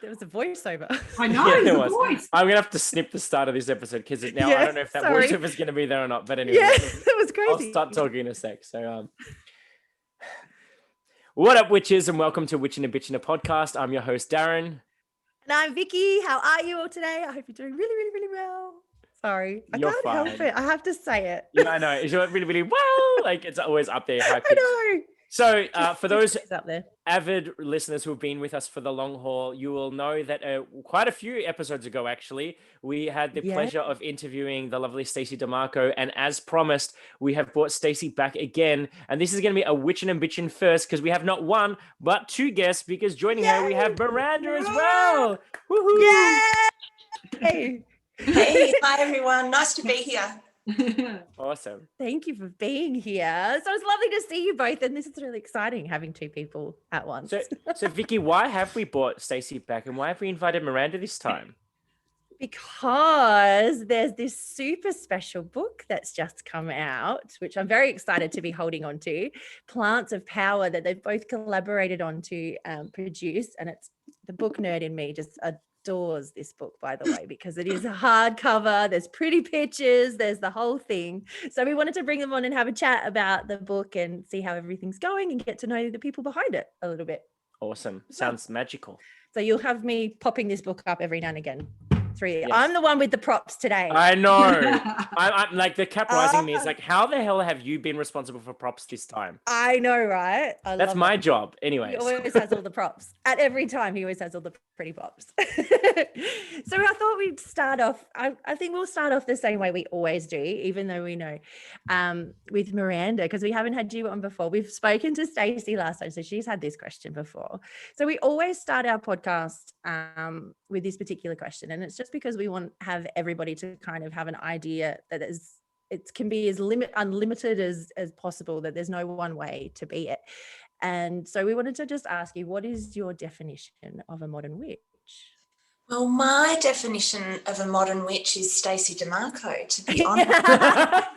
There was a voiceover. I know, Yeah, the voice. I'm going to have to snip the start of this episode because now I don't know if that voiceover is going to be there or not. But anyway, Yeah, that was crazy. I'll start talking in a sec. So, what up, witches, and welcome to Witchin and Bitchin, a podcast. I'm your host, Darren. And I'm Vicky. How are you all today? I hope you're doing really, really, really well. Sorry, I can't help it. I have to say it. Yeah, I know. It's really, really well. Like, it's always up there. I know. So for those up there. avid listeners who have been with us for the long haul, you will know that quite a few episodes ago, actually, we had the pleasure of interviewing the lovely Stacey Demarco. And as promised, we have brought Stacey back again. And this is going to be a Witchin and Bitchin first because we have not one, but two guests because joining her, we have Miranda as well. Woohoo! Yay! Hey, hi everyone. Nice to be here. Awesome. Thank you for being here. So it's lovely to see you both, and this is really exciting having two people at once. So Vicky, why have we brought Stacey back, and why have we invited Miranda this time? Because there's this super special book that's just come out, which I'm very excited to be holding on to, Plants of Power, that they've both collaborated on to produce. And it's the book nerd in me just adores this book, by the way, because it is a hardcover, there's pretty pictures, there's the whole thing. So we wanted to bring them on and have a chat about the book and see how everything's going and get to know the people behind it a little bit. Awesome. Sounds magical. So you'll have me popping this book up every now and again. Yes. I'm the one with the props today. I know. I'm like, the cap rising me is like, how the hell have you been responsible for props this time? I know, right? That's my job. Anyways. He always has all the props. At every time, he always has all the pretty props. So I thought we'd start off, I think we'll start off the same way we always do, even though we know, with Miranda, because we haven't had you on before. We've spoken to Stacey last time, so she's had this question before. So we always start our podcast with this particular question, and it's just because we want to have everybody to kind of have an idea that it can be as unlimited as possible, that there's no one way to be it. And so we wanted to just ask you, what is your definition of a modern witch? Well, my definition of a modern witch is Stacey Demarco, to be honest.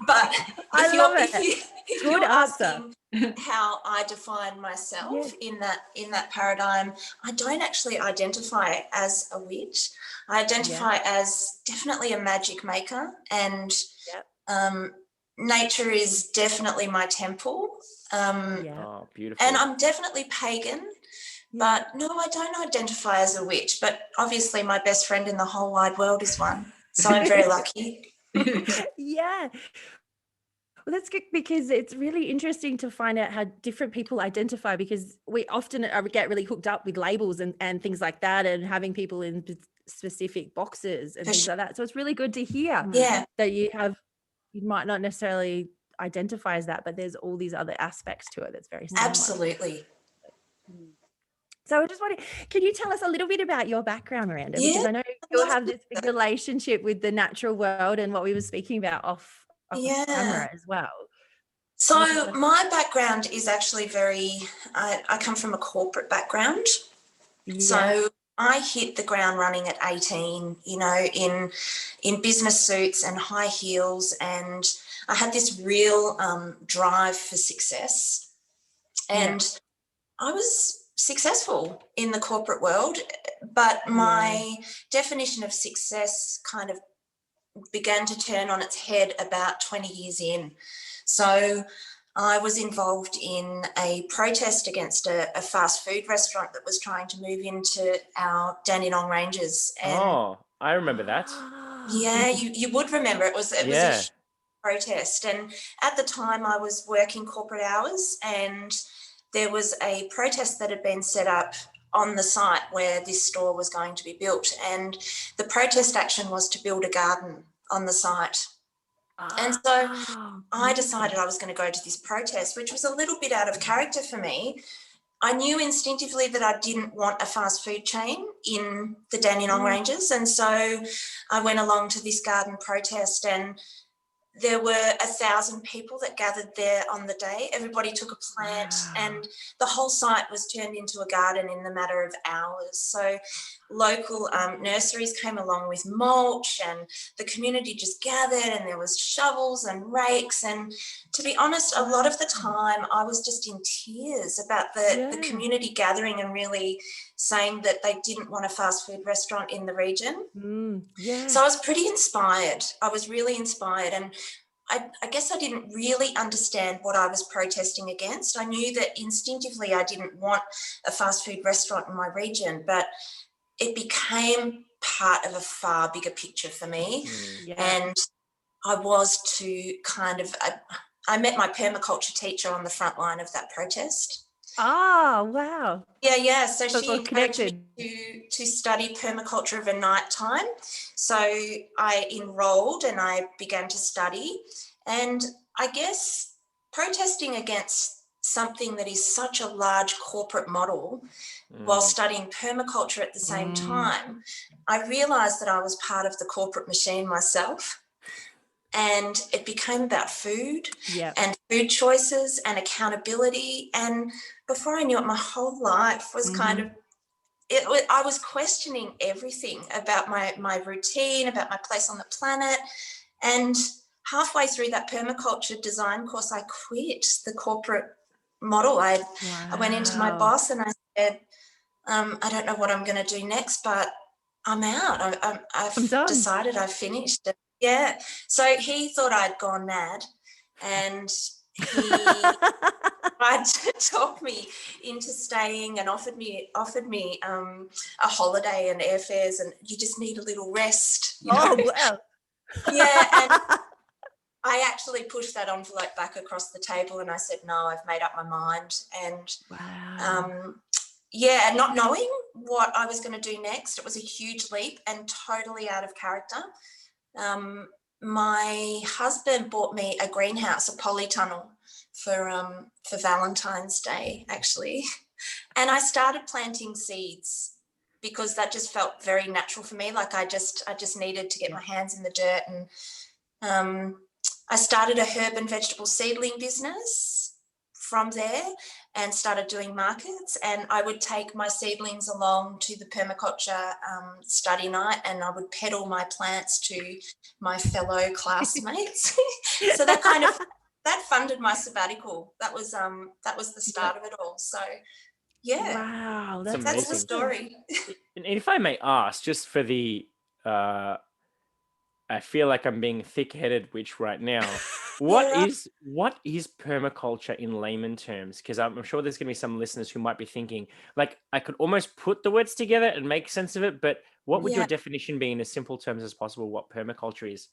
But if you're asking how I define myself in that paradigm, I don't actually identify as a witch. I identify as definitely a magic maker, and nature is definitely my temple. Oh, beautiful. And I'm definitely pagan. But no, I don't identify as a witch, but obviously my best friend in the whole wide world is one. So I'm very lucky. Yeah. Well, that's good, because it's really interesting to find out how different people identify, because we often get really hooked up with labels and things like that, and having people in specific boxes and things like that. So it's really good to hear that you might not necessarily identify as that, but there's all these other aspects to it that's very similar. Absolutely. So I just wondering, can you tell us a little bit about your background, Miranda? Because I know you'll have this big relationship with the natural world and what we were speaking about off camera as well. So my background is actually I come from a corporate background. Yeah. So I hit the ground running at 18, in business suits and high heels, and I had this real drive for success. And I was successful in the corporate world, but my definition of success kind of began to turn on its head about 20 years in. So I was involved in a protest against a fast food restaurant that was trying to move into our Dandenong Ranges. And I remember that. Yeah, you would remember. It was a protest. And at the time I was working corporate hours, and there was a protest that had been set up on the site where this store was going to be built. And the protest action was to build a garden on the site. And so I decided I was going to go to this protest, which was a little bit out of character for me. I knew instinctively that I didn't want a fast food chain in the Dandenong Ranges. And so I went along to this garden protest, and there were 1,000 people that gathered there on the day. Everybody took a plant and the whole site was turned into a garden in the matter of hours. So local nurseries came along with mulch, and the community just gathered, and there was shovels and rakes. And to be honest, a lot of the time I was just in tears about the community gathering and really saying that they didn't want a fast food restaurant in the region. So I was pretty inspired. I was really inspired. And I guess I didn't really understand what I was protesting against. I knew that instinctively I didn't want a fast food restaurant in my region, but it became part of a far bigger picture for me. And I was to I met my permaculture teacher on the front line of that protest. Oh, wow. Yeah. So she encouraged me to study permaculture of a night time. So I enrolled and I began to study. And I guess protesting against something that is such a large corporate model while studying permaculture at the same time, I realised that I was part of the corporate machine myself. And it became about food and food choices and accountability. And before I knew it, my whole life was I was questioning everything about my routine, about my place on the planet. And halfway through that permaculture design course, I quit the corporate model. I went into my boss and I said, I don't know what I'm going to do next, but I'm out. I've decided I've finished it. Yeah. So he thought I'd gone mad, and he tried to talk me into staying and offered me a holiday and airfares, and you just need a little rest. Wow. Yeah. And I actually pushed that envelope back across the table and I said, no, I've made up my mind. And not knowing what I was going to do next, it was a huge leap and totally out of character. My husband bought me a greenhouse, a polytunnel for Valentine's Day, actually. And I started planting seeds because that just felt very natural for me. Like I just needed to get my hands in the dirt. And I started a herb and vegetable seedling business from there and started doing markets. And I would take my seedlings along to the permaculture study night, and I would peddle my plants to my fellow classmates. So that funded my sabbatical. That was the start of it all. So wow, that's the story. And if I may ask, just for the I feel like I'm being thick-headed witch right now. What is permaculture in layman terms? Because I'm sure there's going to be some listeners who might be thinking, like, I could almost put the words together and make sense of it, but what would your definition be in as simple terms as possible, what permaculture is?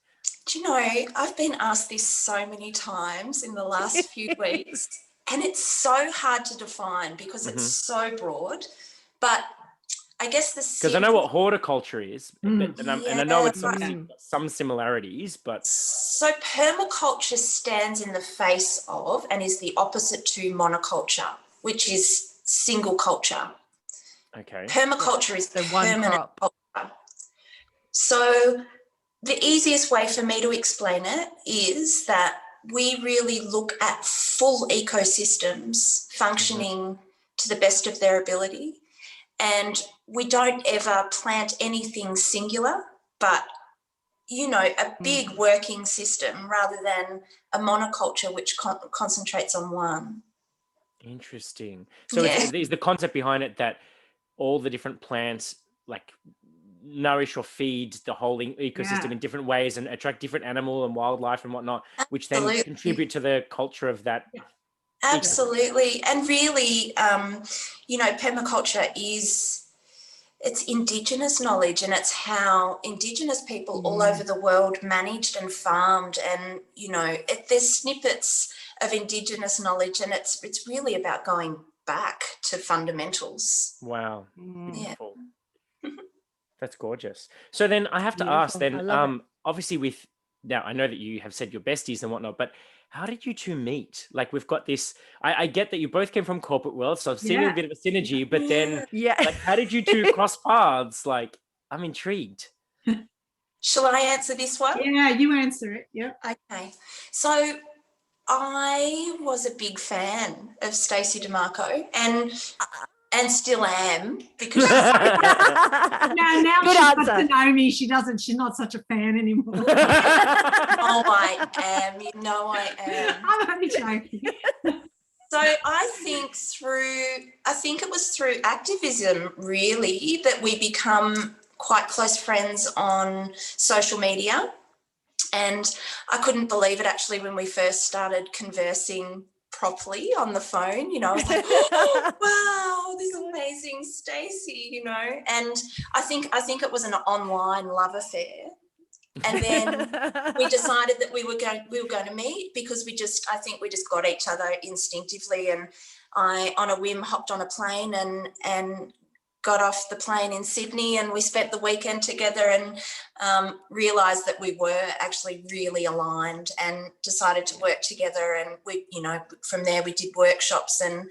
Do you know, I've been asked this so many times in the last few weeks, and it's so hard to define because it's so broad, but I guess because I know what horticulture is, and I know it's some similarities, but so permaculture stands in the face of and is the opposite to monoculture, which is single culture. Okay. Permaculture is the permanent culture. So the easiest way for me to explain it is that we really look at full ecosystems functioning to the best of their ability. And we don't ever plant anything singular, but, a big working system rather than a monoculture which concentrates on one. Interesting. So is the concept behind it that all the different plants like nourish or feed the whole ecosystem in different ways and attract different animal and wildlife and whatnot, which then contribute to the culture of that? Absolutely. And really, permaculture it's Indigenous knowledge, and it's how Indigenous people all over the world managed and farmed. And, there's snippets of Indigenous knowledge, and it's really about going back to fundamentals. Wow. Beautiful. That's gorgeous. So then I have to ask then, obviously now I know that you have said your besties and whatnot, but how did you two meet? Like, we've got this, I get that you both came from corporate world, so I've seen a bit of a synergy, but then like, how did you two cross paths? Like, I'm intrigued. Shall I answer this one? Yeah, you answer it. Yep. Okay. So I was a big fan of Stacey Demarco, and And still am, because No, now Good she's got answer. to know me. She's not such a fan anymore. I am. You know I am. I'm only joking. So I think it was through activism really that we become quite close friends on social media. And I couldn't believe it actually when we first started conversing properly on the phone. You know, I was like, oh, wow, this amazing Stacey, you know. And I think it was an online love affair. And then we decided that we were going to meet, because I think we just got each other instinctively. And I, on a whim, hopped on a plane and got off the plane in Sydney, and we spent the weekend together, and realised that we were actually really aligned, and decided to work together. And we, you know, from there we did workshops and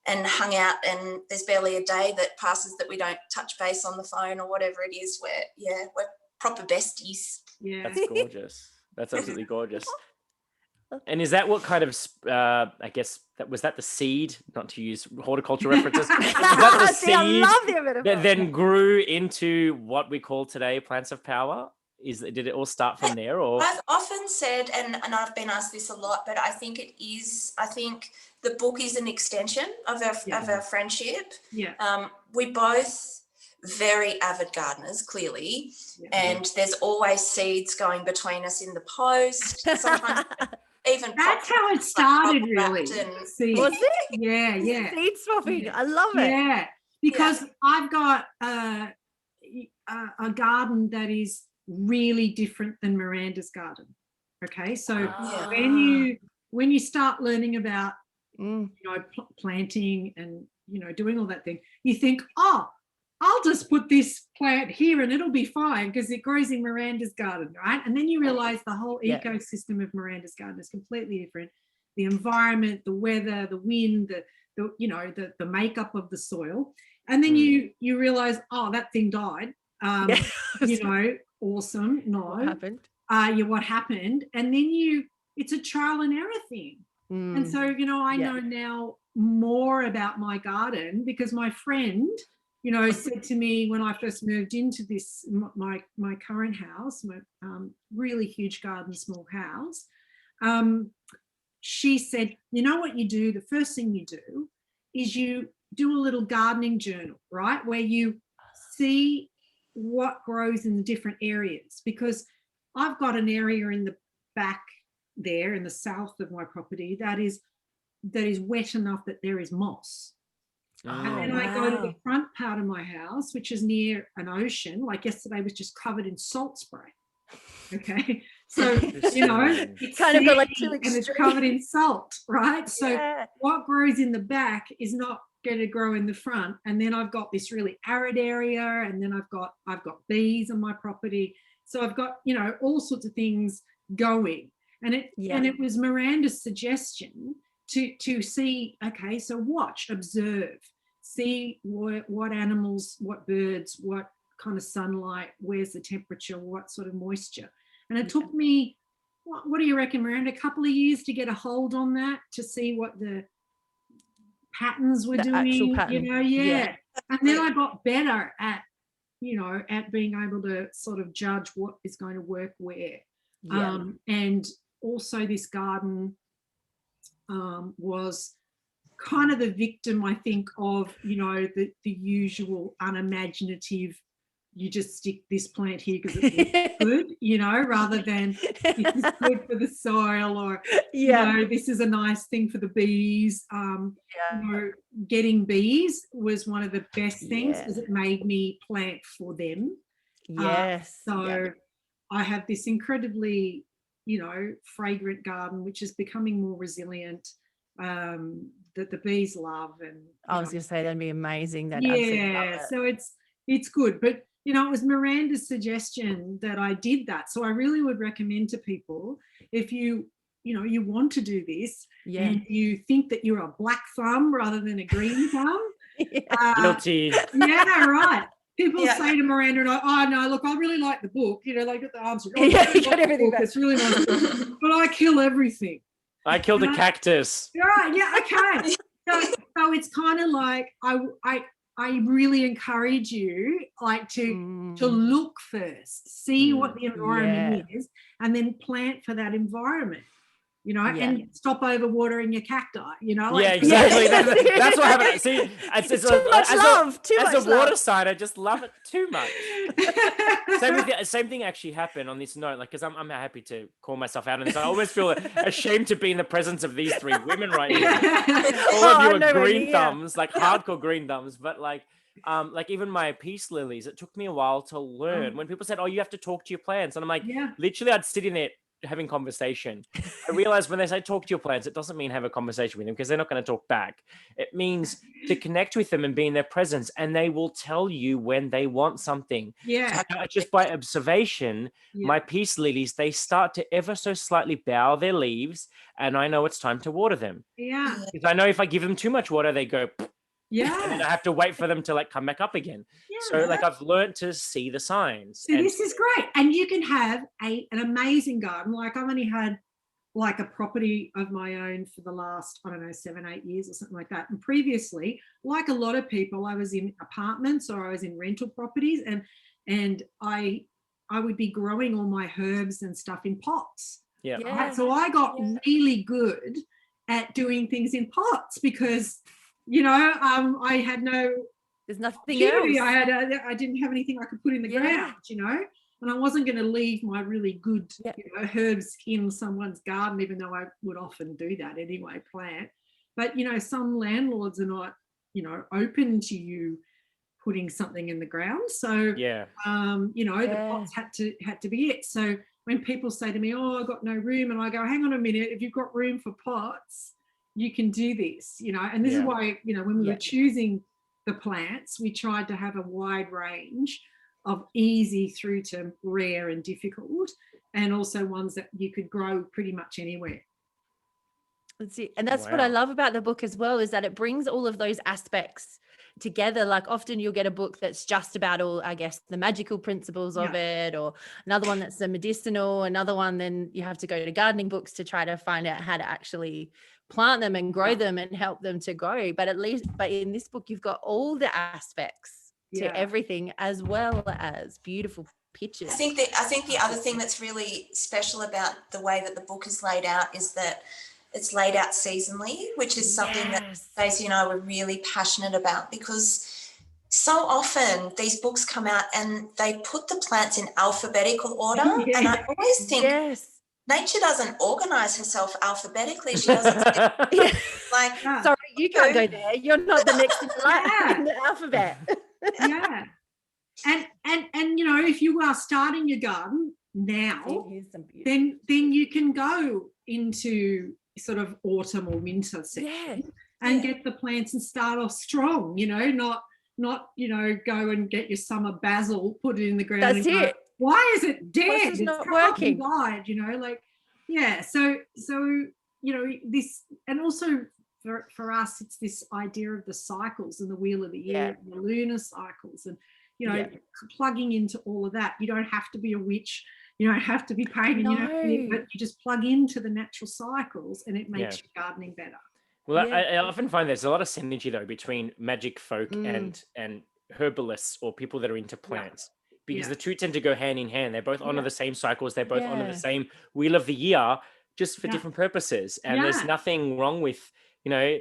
hung out, and there's barely a day that passes that we don't touch base on the phone or whatever it is. We're proper besties. Yeah. That's gorgeous. That's absolutely gorgeous. And is that what kind of, I guess, was that the seed, not to use horticulture references, was that the See, I seed love the metaphor. that then grew into what we call today plants of power? Did it all start from there? Or I've often said, and I've been asked this a lot, but I think the book is an extension of our friendship. Yeah. We both very avid gardeners, clearly, and there's always seeds going between us in the post. Sometimes even That's how it started, really. Was it? Yeah. Seed swapping. I love it. Yeah, because I've got a garden that is really different than Miranda's garden. Okay, so when you start learning about you know, planting and, you know, doing all that thing, you think, oh, I'll just put this plant here and it'll be fine because it grows in Miranda's garden, right? And then you realize the whole ecosystem of Miranda's garden is completely different. The environment, the weather, the wind, the you know, the makeup of the soil. And then you realize, oh, that thing died. You know, awesome. No. What happened? What happened? And then it's a trial and error thing. And so, you know, I know now more about my garden because my friend, you know, said to me when I first moved into this, my current house, my really huge garden, small house, she said, you know what you do? The first thing you do is you do a little gardening journal, right? Where you see what grows in the different areas, because I've got an area in the back there in the south of my property that is wet enough that there is moss. And then I go to the front part of my house, which is near an ocean. Like yesterday was just covered in salt spray. Okay. So, you know, it's kind of got like sandy two and it's extremes. covered in salt, right? So what grows in the back is not going to grow in the front. And then I've got this really arid area, and then I've got bees on my property. So I've got, you know, all sorts of things going. And it was Miranda's suggestion to see, okay, so watch, observe, see what animals, what birds, what kind of sunlight, where's the temperature, what sort of moisture. And it took me, what do you reckon, Miranda, a couple of years to get a hold on that, to see what the patterns were doing, actual pattern. you know, And then I got better at, you know, at being able to sort of judge what is going to work where. And also this garden was kind of the victim, I think, of, you know, the usual unimaginative, you just stick this plant here because it looks good, you know, rather than this is good for the soil, or, you know, this is a nice thing for the bees. You know, getting bees was one of the best things because it made me plant for them. So I have this incredibly, you know, fragrant garden, which is becoming more resilient, that the bees love. And I was going to say that'd be amazing. So it's good. But, you know, it was Miranda's suggestion that I did that. So I really would recommend to people, if you know, you want to do this and you think that you're a black thumb rather than a green thumb. Guilty. Yeah, right. People say to Miranda and I, oh, no, look, I really like the book. You know, they got the answer. Oh, you got everything back. It's really nice. But I kill everything. I killed a cactus. Right, okay. So So it's kind of like I really encourage you like to look first, see what the environment is, and then plant for that environment. You know, and stop overwatering your cacti, you know. Like, yeah, exactly. That's what happened. See, it's too much love. As a water sign, I just love it too much. Same thing actually happened on this note, like, because I'm happy to call myself out on this. I always feel ashamed to be in the presence of these three women right now. All of you are green thumbs, like hardcore green thumbs, but like even my peace lilies, it took me a while to learn. When people said, "Oh, you have to talk to your plants," and I'm like, literally, I'd sit in there having conversation. I realized when they say talk to your plants, it doesn't mean have a conversation with them, because they're not going to talk back. It means to connect with them and be in their presence, and they will tell you when they want something. Just by observation, my peace lilies, they start to ever so slightly bow their leaves, and I know it's time to water them. Because I know if I give them too much water, they go and then I have to wait for them to like come back up again. So like I've learned to see the signs. So this is great. And you can have an amazing garden. Like I've only had like a property of my own for the last, I don't know, 7-8 years or something like that. And previously, like a lot of people, I was in apartments or I was in rental properties, and I would be growing all my herbs and stuff in pots. Right? So I got really good at doing things in pots because, you know, I had there's nothing else. I didn't have anything I could put in the ground, you know, and I wasn't going to leave my really good you know, herbs in someone's garden, even though I would often do that anyway, plant. But, you know, some landlords are not, you know, open to you putting something in the ground. So, you know, the pots had to be it. So when people say to me, "Oh, I've got no room," and I go, "Hang on a minute, if you've got room for pots, you can do this," you know. And this is why, you know, when we were choosing the plants, we tried to have a wide range of easy through to rare and difficult, and also ones that you could grow pretty much anywhere. That's it. And that's what I love about the book as well, is that it brings all of those aspects together. Like often you'll get a book that's just about all, I guess, the magical principles of it, or another one that's the medicinal, another one, then you have to go to gardening books to try to find out how to actually plant them and grow them and help them to grow. But in this book, you've got all the aspects to everything, as well as beautiful pictures. I think the other thing that's really special about the way that the book is laid out is that it's laid out seasonally, which is something that Stacey and I were really passionate about, because so often these books come out and they put the plants in alphabetical order. And I always think nature doesn't organise herself alphabetically. She doesn't like, sorry, you can't go there. You're not the next in the alphabet. And you know, if you are starting your garden now, then you can go into sort of autumn or winter section and get the plants and start off strong, you know, not you know, go and get your summer basil, put it in the ground. That's it. Go, why is it dead? It's not working. Died, you know, like, so you know, this, and also for us, it's this idea of the cycles and the wheel of the year and the lunar cycles, and, you know, plugging into all of that. You don't have to be a witch. You don't have to be pagan, but you just plug into the natural cycles and it makes your gardening better. Well, I often find there's a lot of synergy though between magic folk and herbalists or people that are into plants, because the two tend to go hand in hand. They're both honor the same cycles. They're both honor the same wheel of the year, just for different purposes. And there's nothing wrong with, you know,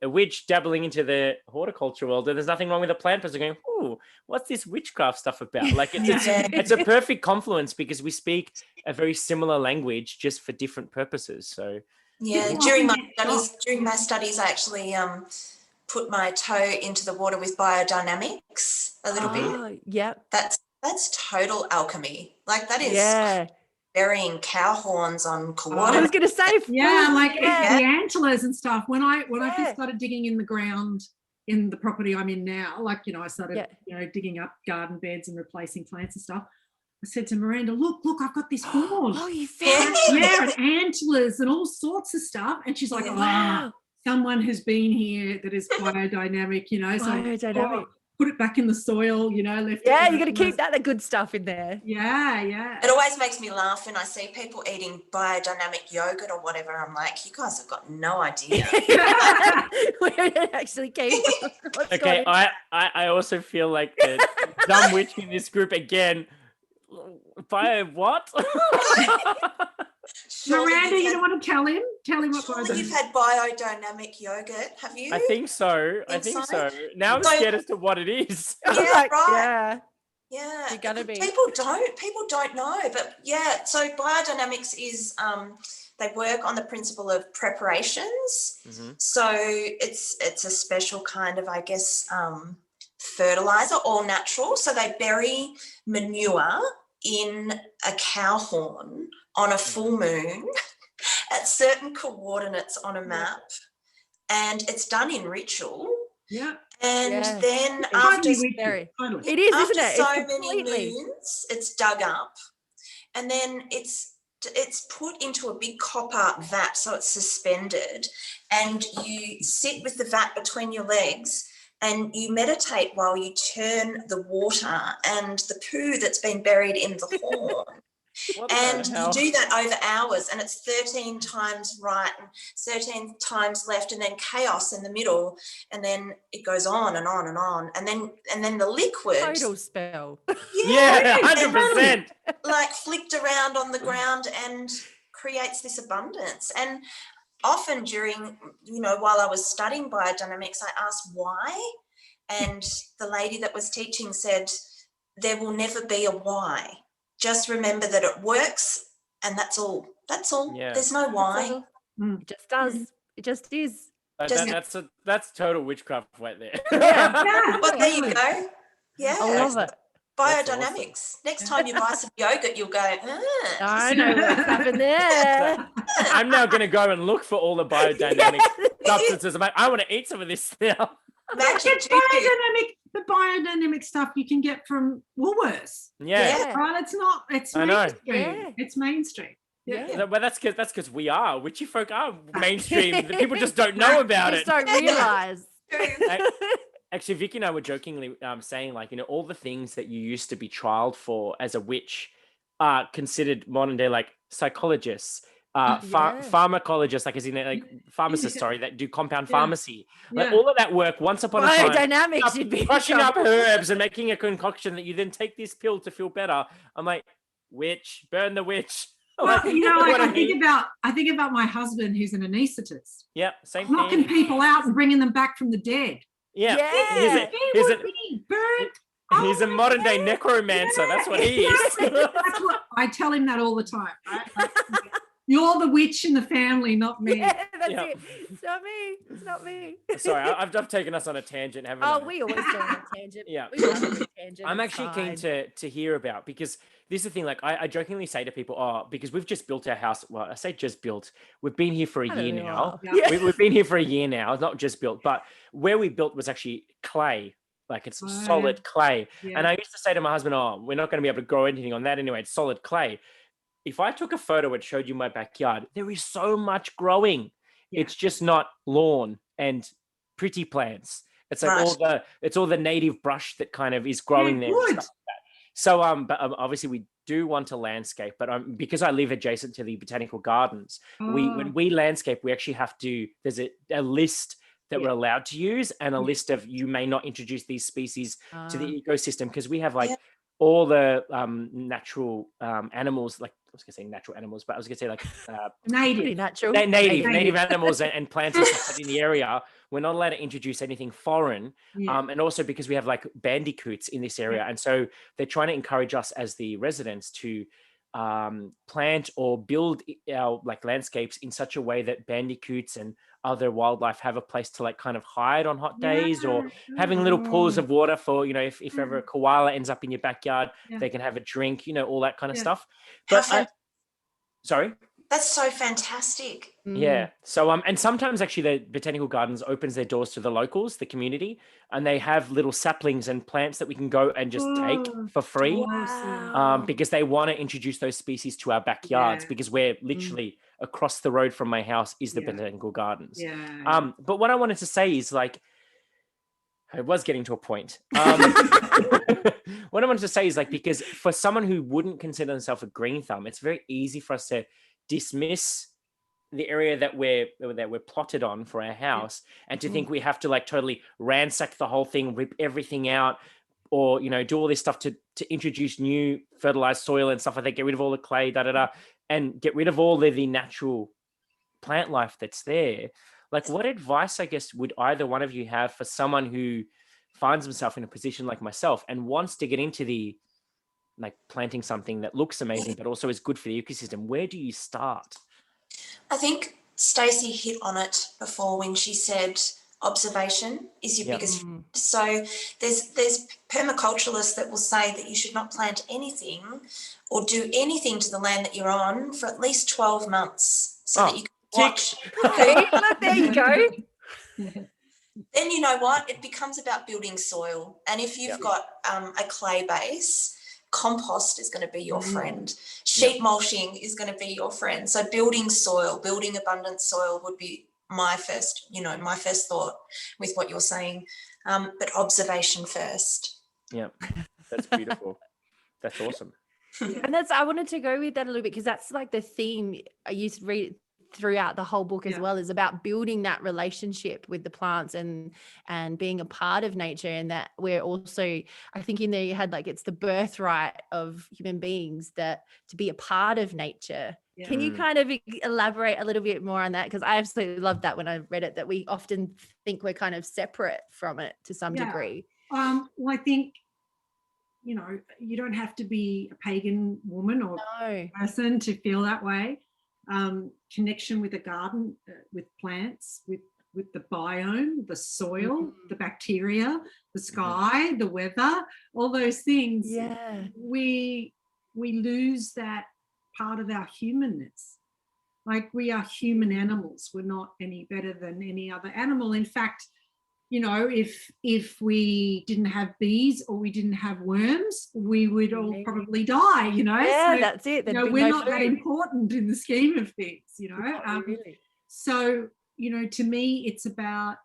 a witch dabbling into the horticulture world, and there's nothing wrong with a plant person going, "Oh, what's this witchcraft stuff about?" Like it's a perfect confluence, because we speak a very similar language just for different purposes. So during my studies, I actually put my toe into the water with biodynamics a little bit. Yeah, that's total alchemy. Like that is burying cow horns on Kawada. I was going to say, the antlers and stuff. When I first started digging in the ground in the property I'm in now, like, you know, I started, you know, digging up garden beds and replacing plants and stuff. I said to Miranda, look, I've got this horn. Oh, you found it? Yeah, and antlers and all sorts of stuff. And she's like, someone has been here that is biodynamic, you know. So put it back in the soil, you know. Left Yeah, you got to keep the good stuff in there. Yeah. It always makes me laugh when I see people eating biodynamic yogurt or whatever. I'm like, you guys have got no idea. Where it actually came from. Okay, I also feel like the dumb witch in this group again. By what? Miranda, you don't want to tell him? Tell him what Surely you've had biodynamic yogurt, have you? I think so. Now I'm scared as to what it is. Yeah, right. Yeah. Yeah, You're gonna be. People don't know, but yeah. So biodynamics is they work on the principle of preparations. Mm-hmm. So it's a special kind of, I guess, fertilizer, all natural. So they bury manure in a cow horn on a full moon at certain coordinates on a map, and it's done in ritual. Yeah. And then It after is, isn't it? It's so completely many moons, it's dug up, and then it's put into a big copper vat, so it's suspended, and you sit with the vat between your legs and you meditate while you turn the water and the poo that's been buried in the horn. And you do that over hours, and it's 13 times right and 13 times left, and then chaos in the middle, and then it goes on and on and on, and then the liquid Total spell. Yeah, 100%. like flicked around on the ground and creates this abundance. And often during, while I was studying biodynamics, I asked why, and the lady that was teaching said, there will never be a why. Just remember that it works, and that's all. That's all. Yeah. There's no why. It just does. It just is. That's total witchcraft right there. Yeah. But there you go. Yeah. I love it. Biodynamics. Awesome. Next time you buy some yogurt, you'll go, I know what's happened there. I'm now going to go and look for all the biodynamic substances. I'm like, I want to eat some of this now. The biodynamic stuff you can get from Woolworths. Yeah. Right? It's mainstream. It's mainstream. Yeah. But that's because we are. Witchy folk are mainstream. The people just don't know about it. Just don't realise. Actually, Vicky and I were jokingly saying, like, all the things that you used to be trialed for as a witch are considered modern day, like physiologists, pharmacologists, like as in like pharmacists, that do compound pharmacy. Like all of that work once upon a time. Biodynamics, you'd be crushing up herbs and making a concoction that you then take this pill to feel better. I'm like, witch, burn the witch. Well, I think about my husband who's an anaesthetist. Yeah, same knocking thing. people out and bringing them back from the dead. Yeah. He's a modern day necromancer. That's what he is. That's what I tell him that all the time. Right? You're the witch in the family, not me. Yeah, that's it. It's not me. It's not me. Sorry, I've taken us on a tangent, haven't I? We always go on a tangent. Yeah. We love a good tangent. I'm actually keen to hear about, because this is the thing, like I jokingly say to people, because we've just built our house. Well, I say just built. We've been here for a year now. Yeah. We've been here for a year now. It's not just built, but where we built was actually clay. Like it's solid clay. Yeah. And I used to say to my husband, we're not going to be able to grow anything on that anyway. It's solid clay. If I took a photo and showed you my backyard, there is so much growing. Yeah. It's just not lawn and pretty plants. It's like all the native brush that kind of is growing there. And stuff like that. So, but obviously we do want to landscape, but because I live adjacent to the botanical gardens, when we landscape, we actually have to, there's a list that we're allowed to use, and a list of, you may not introduce these species to the ecosystem, because we have all the natural animals, like I was going to say natural animals, but I was going to say like native animals and plants and stuff in the area. We're not allowed to introduce anything foreign. And also because we have like bandicoots in this area. And so they're trying to encourage us as the residents to plant or build our like landscapes in such a way that bandicoots and other wildlife have a place to like kind of hide on hot days, or having little pools of water for, if ever a koala ends up in your backyard, they can have a drink, all that kind of stuff. But sorry? That's so fantastic. Yeah. So and sometimes actually the botanical gardens opens their doors to the locals, the community, and they have little saplings and plants that we can go and just take for free. Wow. Because they want to introduce those species to our backyards, because we're literally across the road from my house is the botanical gardens. But what I wanted to say is, like, I was getting to a point. What I wanted to say is, like, because for someone who wouldn't consider themselves a green thumb, it's very easy for us to dismiss the area that we're plotted on for our house, and to think we have to like totally ransack the whole thing, rip everything out, or do all this stuff to introduce new fertilized soil and stuff like that, get rid of all the clay, and get rid of all the natural plant life that's there. Like, what advice, I guess, would either one of you have for someone who finds himself in a position like myself and wants to get into the like planting something that looks amazing but also is good for the ecosystem? Where do you start? I think Stacey hit on it before when she said observation is your biggest. So there's permaculturalists that will say that you should not plant anything or do anything to the land that you're on for at least 12 months so that you can watch. There you go. Then you know what? It becomes about building soil. And if you've got a clay base, compost is going to be your friend. Sheet mulching is going to be your friend. So building soil, building abundant soil would be my first thought with what you're saying. But observation first. Yeah, that's beautiful. That's awesome. And I wanted to go with that a little bit, because that's like the theme I used to read throughout the whole book as well, is about building that relationship with the plants and being a part of nature. And that we're also, I think in there you had like, it's the birthright of human beings that to be a part of nature. Can you kind of elaborate a little bit more on that? Because I absolutely loved that when I read it, that we often think we're kind of separate from it to some degree. Well, I think, you don't have to be a pagan woman or person to feel that way. Connection with a garden, with plants, with the biome, the soil, the bacteria, the sky, the weather, all those things. We lose that part of our humanness. Like, we are human animals. We're not any better than any other animal. In fact, if we didn't have bees or we didn't have worms, we would all probably die, So, that's it. We're not that important in the scheme of things, Really. So, to me, it's about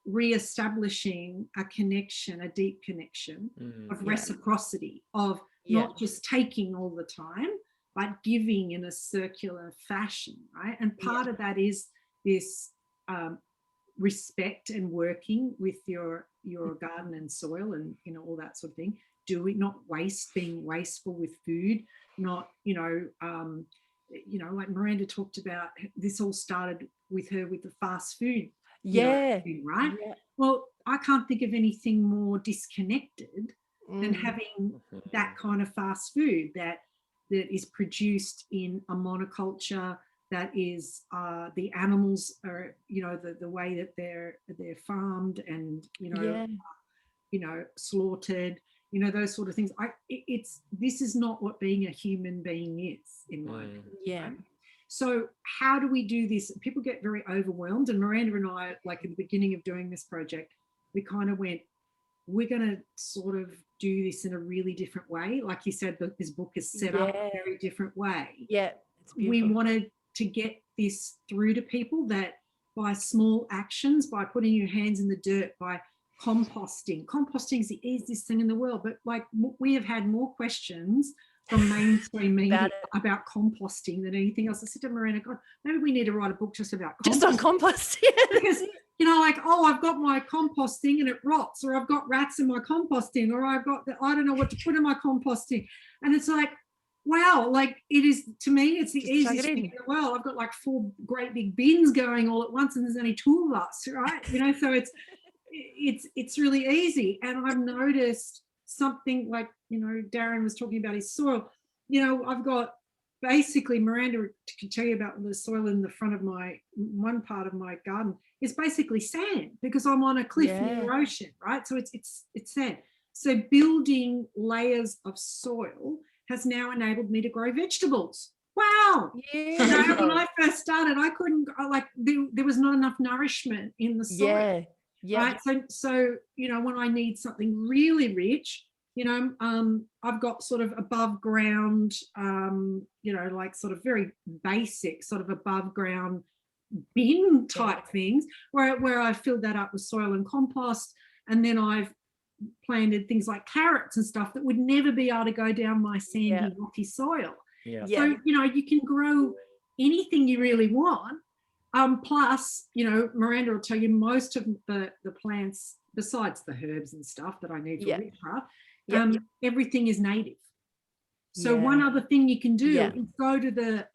re-establishing a connection, a deep connection of reciprocity, of not just taking all the time, but giving in a circular fashion, right? And part of that is this respect and working with your garden and soil and all that sort of thing. Not being wasteful with food, not like Miranda talked about, this all started with her with the fast food thing, right? Well, I can't think of anything more disconnected than having that kind of fast food that is produced in a monoculture, that is the animals are the way that they're farmed and slaughtered, those sort of things. This is not what being a human being is, in my opinion. Right? So how do we do this? People get very overwhelmed, and Miranda and I, like at the beginning of doing this project, we kind of went, we're going to sort of do this in a really different way. Like you said, this book is set up a very different way. It's beautiful. We wanted to get this through to people, that by small actions, by putting your hands in the dirt, by composting is the easiest thing in the world, but like we have had more questions from mainstream media about composting than anything else. I said to Miranda, God, maybe we need to write a book just about composting. Just on composting. Because I've got my composting and it rots, or I've got rats in my composting, or I don't know what to put in my composting. And it's like, wow, like it is, to me, it's the easiest thing in the world. I've got like 4 great big bins going all at once, and there's only 2 of us, right? So it's really easy. And I've noticed something like, Darren was talking about his soil. I've got basically, Miranda can tell you about the soil in the front of one part of my garden is basically sand, because I'm on a cliff near the ocean, right? So it's sand. So building layers of soil has now enabled me to grow vegetables. Wow. When I first started, I couldn't, there was not enough nourishment in the soil. Right. So when I need something really rich, I've got sort of above ground, like sort of very basic sort of above ground bin type things where I filled that up with soil and compost. And then I've planted things like carrots and stuff that would never be able to go down my sandy, rocky soil. Yeah. So, you can grow anything you really want. Plus, Miranda will tell you most of the plants, besides the herbs and stuff that I need for witchcraft, everything is native. So one other thing you can do is go to the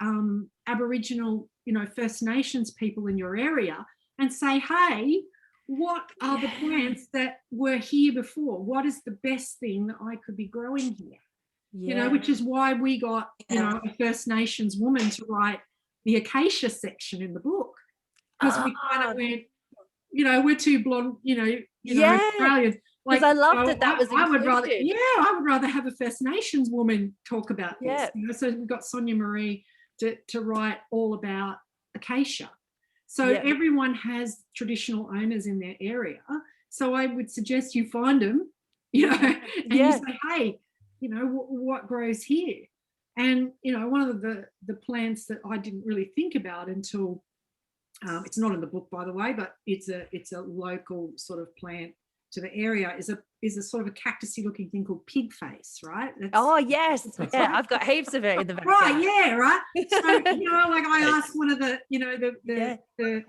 Aboriginal, First Nations people in your area and say, hey, what are the plants that were here before? What is the best thing that I could be growing here? Which is why we got, a First Nations woman to write the acacia section in the book, because we kind of went, we're two blonde, Australians. Like, I loved that was included. I would rather have a First Nations woman talk about this. So we've got Sonia Marie to write all about acacia. So everyone has traditional owners in their area. So I would suggest you find them, and you say, hey, what grows here? And, one of the plants that I didn't really think about until, it's not in the book, by the way, but it's a local sort of plant to the area, is a sort of a cactusy looking thing called pig face, right? I've got heaps of it in the back. Right, right. So, like I asked one of the, the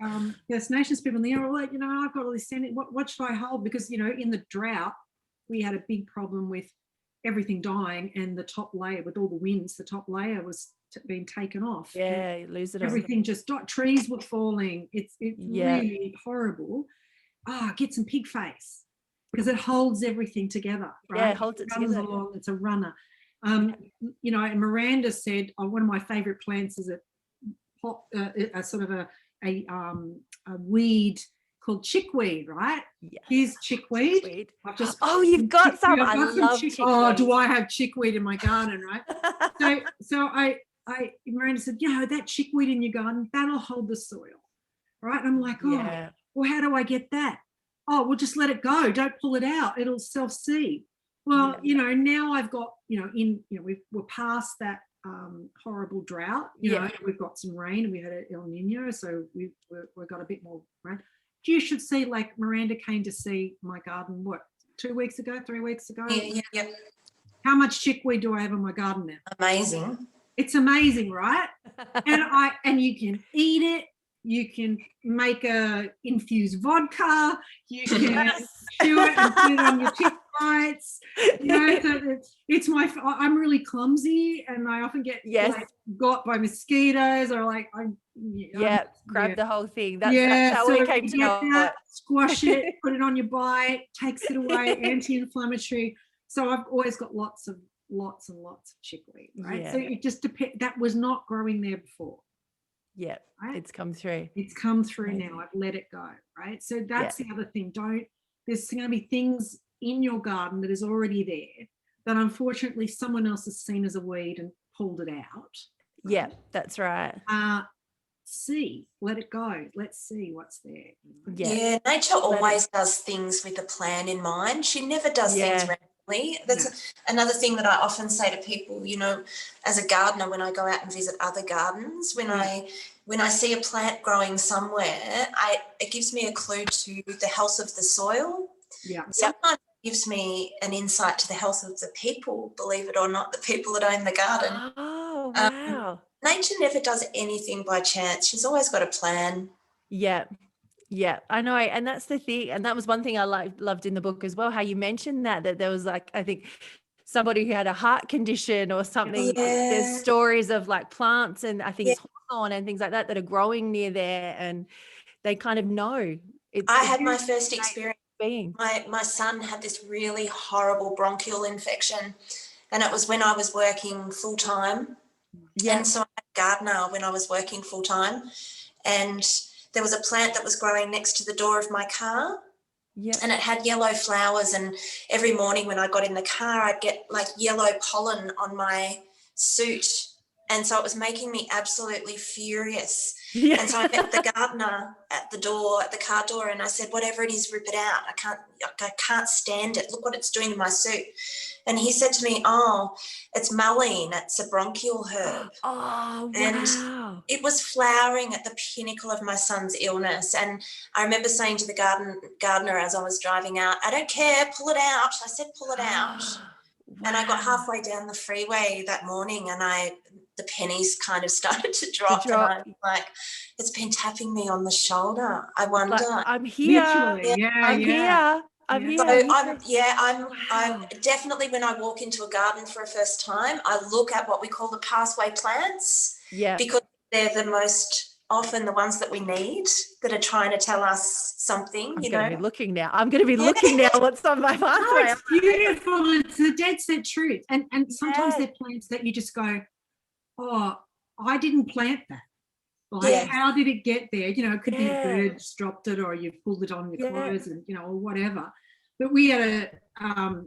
First Nations people, and they were like, I've got all this sand, what should I hold? Because, in the drought, we had a big problem with everything dying, and the top layer, with all the winds, the top layer was being taken off. You lose it all. Everything just died. Trees were falling. It's really horrible. Get some pig face, because it holds everything together, right? It holds it runs together. along. It's a runner. And Miranda said, one of my favorite plants is a sort of a weed called chickweed, right? Here's chickweed. You've got some. I love chickweed. Oh, do I have chickweed in my garden, right? so Miranda said, that chickweed in your garden, that'll hold the soil, right? And I'm like, well, how do I get that? Oh, well, just let it go. Don't pull it out. It'll self-seed. Well, now I've got, we're past that horrible drought. We've got some rain, and we had an El Nino, so we've got a bit more rain. You should see, like, Miranda came to see my garden, 3 weeks ago? Yeah. How much chickweed do I have in my garden now? Amazing. It's amazing, right? and you can eat it. You can make a infused vodka. You can chew it and put it on your tick bites. It's I'm really clumsy, and I often get got by mosquitoes, or grab the whole thing. That's how we came to know it. Squash it, put it on your bite, takes it away, anti-inflammatory. So I've always got lots and lots of chickweed, right? So it just depends. That was not growing there before. Right? It's come through. It's come through now. I've let it go, right? So that's the other thing. There's going to be things in your garden that is already there that unfortunately someone else has seen as a weed and pulled it out. Yeah, that's right. Let it go. Let's see what's there. Yeah, nature always does things with a plan in mind. She never does things randomly. That's another thing that I often say to people, as a gardener, when I go out and visit other gardens, when I see a plant growing somewhere, it gives me a clue to the health of the soil. Sometimes it gives me an insight to the health of the people, believe it or not, the people that own the garden. Oh, wow. Nature never does anything by chance. She's always got a plan. Yeah, I know. And that's the thing. And that was one thing I loved in the book as well, how you mentioned that there was, like, I think somebody who had a heart condition or something. There's stories of, like, plants, and I think it's hawthorn and things like that are growing near there, and they kind of know. I had my first experience. My son had this really horrible bronchial infection, and it was when I was working full-time. And so I had a gardener when I was working full-time, and there was a plant that was growing next to the door of my car, and it had yellow flowers, and every morning when I got in the car, I'd get, like, yellow pollen on my suit, and so it was making me absolutely furious. Yeah. And so I met the gardener at the door, at the car door, and I said, whatever it is, rip it out. I can't stand it. Look what it's doing to my suit. And he said to me, oh, it's mullein. It's a bronchial herb. Oh, wow. And it was flowering at the pinnacle of my son's illness. And I remember saying to the gardener as I was driving out, I don't care, pull it out. I said, pull it out. Wow. And I got halfway down the freeway that morning and the pennies kind of started to drop. And I was like, it's been tapping me on the shoulder. I wonder. Like, I'm here. Literally, yeah, I'm here. I'm here. So I'm definitely, when I walk into a garden for a first time, I look at what we call the pathway plants. Yeah. Because they're the most often the ones that we need, that are trying to tell us something. I'm going to be looking now. I'm going to be looking now what's on my pathway. Oh, it's beautiful. It's the dead set truth. And sometimes they're plants that you just go, oh, I didn't plant that. Like, how did it get there? You know, it could be a bird just dropped it, or you pulled it on your clothes, and you know, or whatever. But we had a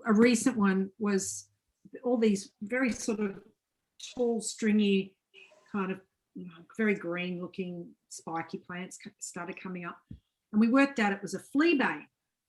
recent one was all these very sort of tall, stringy, kind of, you know, very green looking spiky plants started coming up, and we worked out it was a fleabane,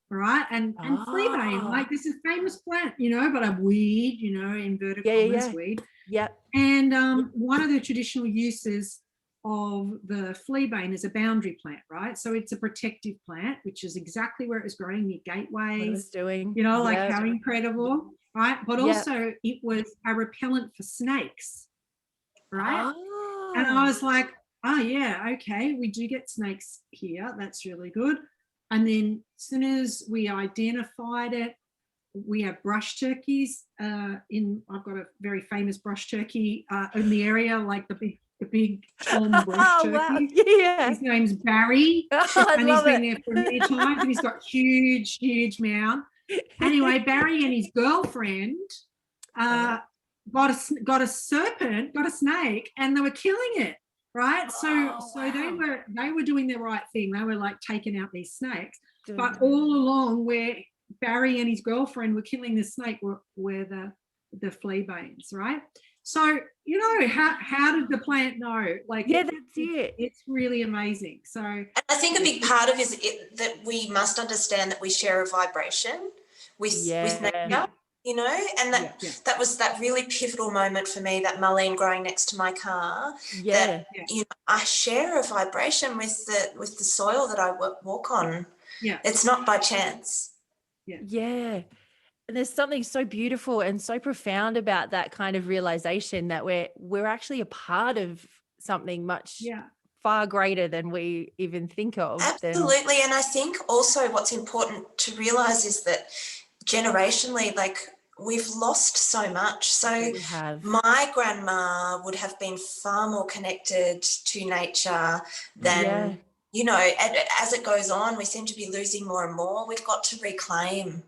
right? And fleabane, like, this is a famous plant, you know, but a weed, you know, inverted commas, weed. Yep. And one of the traditional uses of the fleabane is a boundary plant, right? So it's a protective plant, which is exactly where it was growing, near gateways. What it's doing. You know, like how incredible, right? But also it was a repellent for snakes, right? Oh. And I was like, oh yeah, okay, we do get snakes here. That's really good. And then as soon as we identified it, we have brush turkeys. I've got a very famous brush turkey in the area, like the big Tom brush turkey. Wow. Yeah. His name's Barry, and he's been there for many times, and he's got huge mound. Anyway, Barry and his girlfriend got a snake, and they were killing it. Right, so they were doing the right thing. They were like taking out these snakes, but all along where Barry and his girlfriend were killing the snake were the fleabanes, right? So, you know, how did the plant know? Like, that's it. It's really amazing. So, and I think a big part of it that we must understand that we share a vibration with nature. You know, and that was that really pivotal moment for me, that mullein growing next to my car. You know, I share a vibration with the soil that I walk on. Yeah, it's not by chance. Yeah. And there's something so beautiful and so profound about that kind of realization that we're actually a part of something much far greater than we even think of. Absolutely. And I think also what's important to realize is that generationally, like, we've lost so much. So my grandma would have been far more connected to nature than, you know, as it goes on, we seem to be losing more and more. We've got to reclaim.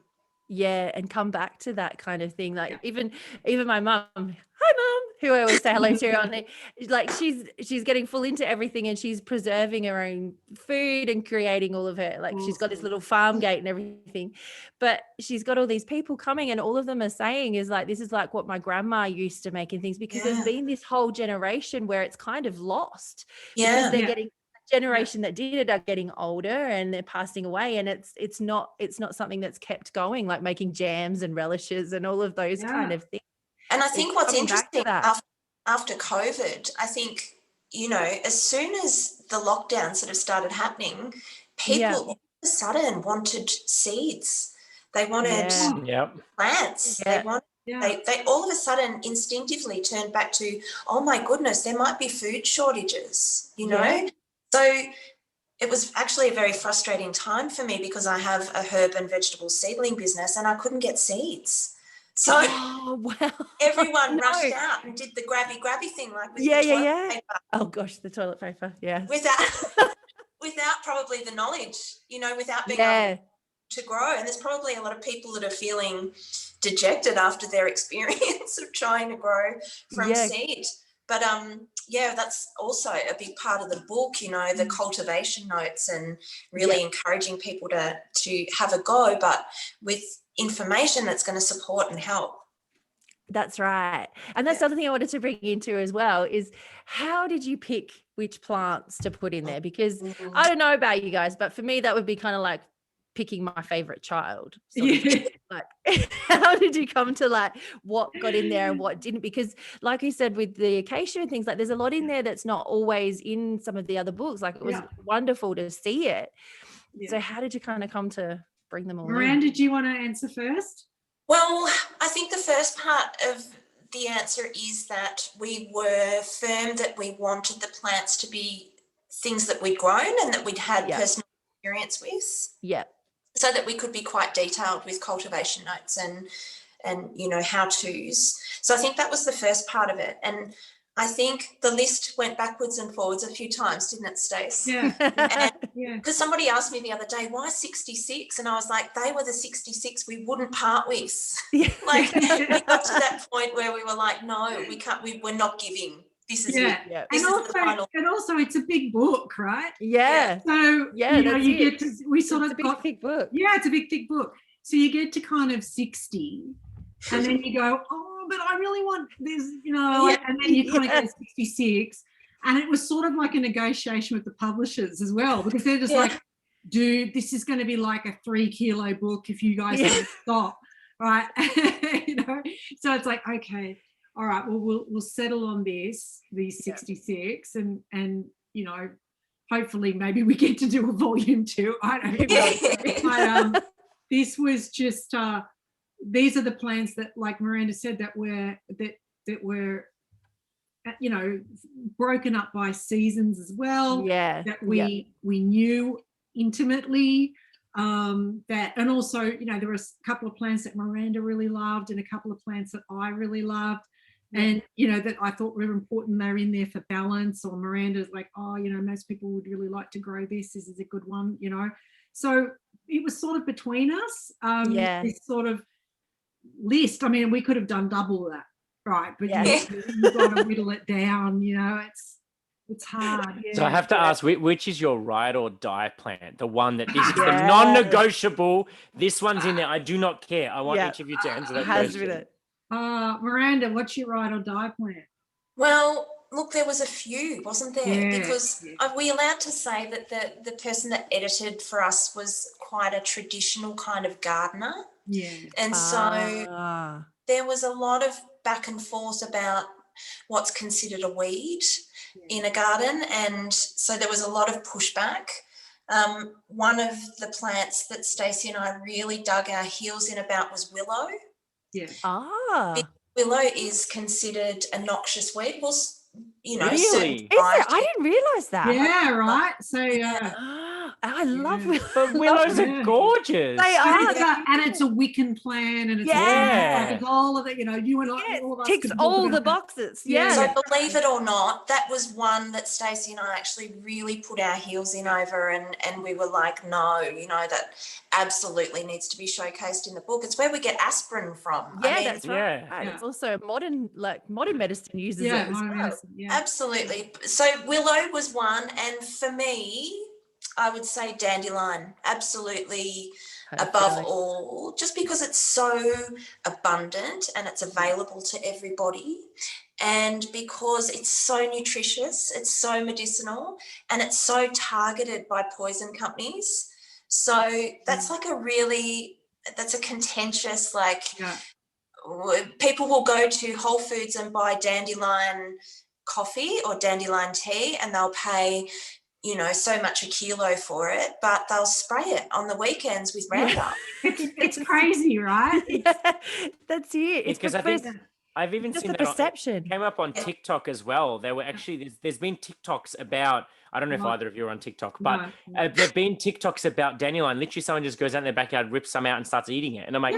Yeah, and come back to that kind of thing. Like even my mum, hi mum, who I always say hello to on there, like she's getting full into everything, and she's preserving her own food and creating all of her, like she's got this little farm gate and everything, but she's got all these people coming, and all of them are saying is like, this is like what my grandma used to make and things, because there's been this whole generation where it's kind of lost because they're getting generation that did it are getting older and they're passing away, and it's not something that's kept going, like making jams and relishes and all of those kind of things. And I think what's interesting after COVID, I think, you know, as soon as the lockdown sort of started happening, people all of a sudden wanted seeds. They wanted plants. They wanted they all of a sudden instinctively turned back to, oh my goodness, there might be food shortages, you know. So it was actually a very frustrating time for me, because I have a herb and vegetable seedling business and I couldn't get seeds. So everyone rushed out and did the grabby thing, like with the toilet paper. Oh gosh, the toilet paper, without probably the knowledge, you know, without being able to grow. And there's probably a lot of people that are feeling dejected after their experience of trying to grow from seed. But that's also a big part of the book, you know, the cultivation notes, and really encouraging people to have a go, but with information that's going to support and help. That's right. And that's something I wanted to bring into as well is how did you pick which plants to put in there? Because I don't know about you guys, but for me, that would be kind of like picking my favorite child. Like, how did you come to like what got in there and what didn't? Because like you said, with the acacia and things, like there's a lot in there that's not always in some of the other books. Like it was wonderful to see it. So how did you kind of come to bring them all Miranda, in? do you want to answer first? Well, I think the first part of the answer is that we were firm that we wanted the plants to be things that we'd grown and that we'd had personal experience with. Yeah. So that we could be quite detailed with cultivation notes and you know, how-tos. So I think that was the first part of it. And I think the list went backwards and forwards a few times, didn't it, Stace? Yeah. Because somebody asked me the other day, why 66? And I was like, they were the 66 we wouldn't part with. Like, we got to that point where we were like, no, we can't, we're not giving. This is it. Yeah. This is the final. And also it's a big book, right? Yeah. So, you know, you get to, we sort of got, big book. Yeah, it's a big, thick book. So you get to kind of 60 and then you go, oh, but I really want this, you know, and then you kind of get 66. And it was sort of like a negotiation with the publishers as well, because they're just like, dude, this is going to be like a 3 kilo book if you guys don't stop, right? You know, so it's like, okay, all right, well, we'll settle on these 66 and, you know, hopefully maybe we get to do a volume 2. I don't know. But this was just, these are the plants that, like Miranda said, that were, you know, broken up by seasons as well. Yeah. That we knew intimately. That, and also, you know, there were a couple of plants that Miranda really loved and a couple of plants that I really loved. And, you know, that I thought were important. They're in there for balance, or Miranda's like, oh, you know, most people would really like to grow this. This is a good one, you know. So it was sort of between us, this sort of list. I mean, we could have done double that, right? But you've got to whittle it down, you know, it's hard. So I have to ask, which is your ride or die plant? The one that this is the non-negotiable. This one's in there. I do not care. I want each of you to answer that question. Miranda, what's your ride or die plant? Well, look, there was a few, wasn't there? Because are we allowed to say that the person that edited for us was quite a traditional kind of gardener? Yeah. And so there was a lot of back and forth about what's considered a weed in a garden, and so there was a lot of pushback. One of the plants that Stacey and I really dug our heels in about was willow. Yeah. Willow is considered a noxious weed. Well, you know, really? I didn't realise that. Yeah, right. So I love willows. But willows are gorgeous. They are. And it's a Wiccan plant, and it's all of it, you know, you and I all of us ticks all the boxes. Yeah. So believe it or not, that was one that Stacey and I actually really put our heels in over, and we were like, no, you know, that absolutely needs to be showcased in the book. It's where we get aspirin from. Yeah, I mean, that's right. Yeah. It's also modern medicine uses it as well. Absolutely. So willow was one, and for me, I would say dandelion, absolutely above all, just because it's so abundant and it's available to everybody, and because it's so nutritious, it's so medicinal, and it's so targeted by poison companies. So that's like that's a contentious, like people will go to Whole Foods and buy dandelion coffee or dandelion tea, and they'll pay, you know, so much a kilo for it, but they'll spray it on the weekends with Roundup. It's crazy, right? That's it. It's because I think I've even seen the perception. It came up on TikTok as well. There were actually there's been TikToks about, I don't know if either of you are on TikTok, but there've been TikToks about dandelion. Literally, someone just goes out in their backyard, rips some out, and starts eating it. And I'm like,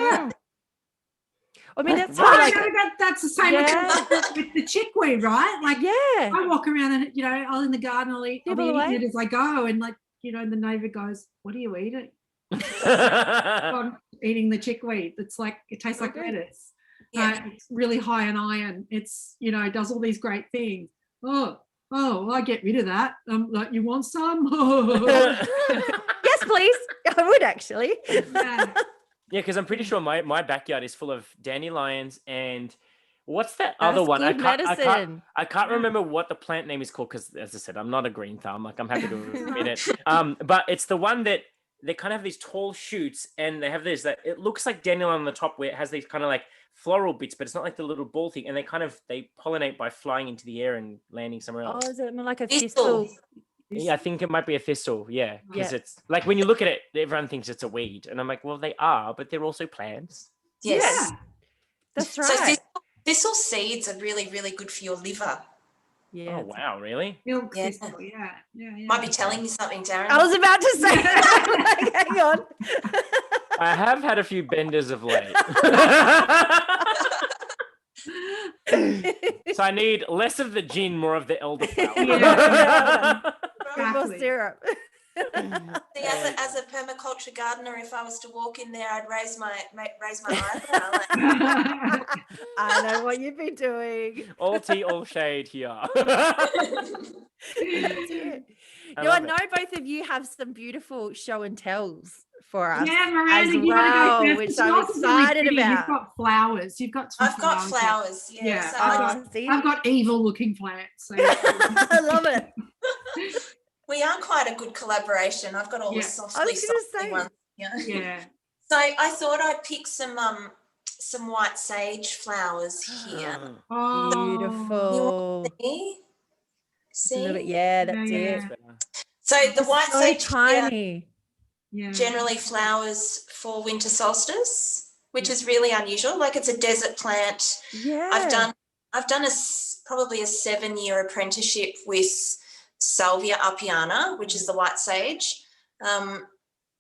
I mean, that's that's the same with the chickweed, right? Like, I walk around and, you know, I'll in the garden, I'll eat it as I go, and like, you know, the neighbour goes, "What are you eating?" I'm eating the chickweed. It's like, it tastes like lettuce. It's really high in iron. It's, you know, does all these great things. Oh, I get rid of that. Like, you want some? Yes, please. I would actually. Yeah, because I'm pretty sure my backyard is full of dandelions and What's that other That's one? good medicine. I can't remember what the plant name is called because, as I said, I'm not a green thumb. Like, I'm happy to admit it. But it's the one that they kind of have these tall shoots, and they have this that it looks like dandelion on the top, where it has these kind of like floral bits, but it's not like the little ball thing. And they pollinate by flying into the air and landing somewhere else. Oh, is it more like a Thistle. thistle? Yeah, I think it might be a thistle. Yeah, because it's like when you look at it, everyone thinks it's a weed, and I'm like, well, they are, but they're also plants. Yes. Yeah. That's So right. thistle seeds are really, really good for your liver. Yeah. Oh wow, really? Milk Yeah. thistle, yeah. Might be telling you something, Darren. I was about to say that. Like, hang on. I have had a few benders of late. So I need less of the gin, more of the elderflower. Yeah. More Exactly. syrup. See, as a permaculture gardener, if I was to walk in there, I'd raise my eyebrow. Like, I know what you've been doing. All tea, all shade here. That's it. I Now, I love it. know both of you have some beautiful show and tells for us. Yeah, Miranda, as you well, gotta go which first. I'm Yours is really excited pretty. about. You've got flowers. You've got some I've got flowers. flowers. Yeah. Yeah. So Oh, see? I've got evil-looking plants. So. I love it. we are quite a good collaboration. I've got all the Yeah. I was softly gonna say. ones. Yeah. Yeah. So I thought I'd pick some white sage flowers here. Oh, Beautiful. See? A little bit, See? yeah, that's Yeah, it. yeah. So the It's white so sage here tiny. Yeah. generally flowers for winter solstice, which is really unusual. Like, it's a desert plant. Yeah. I've done probably a 7-year apprenticeship with Salvia apiana, which is the white sage.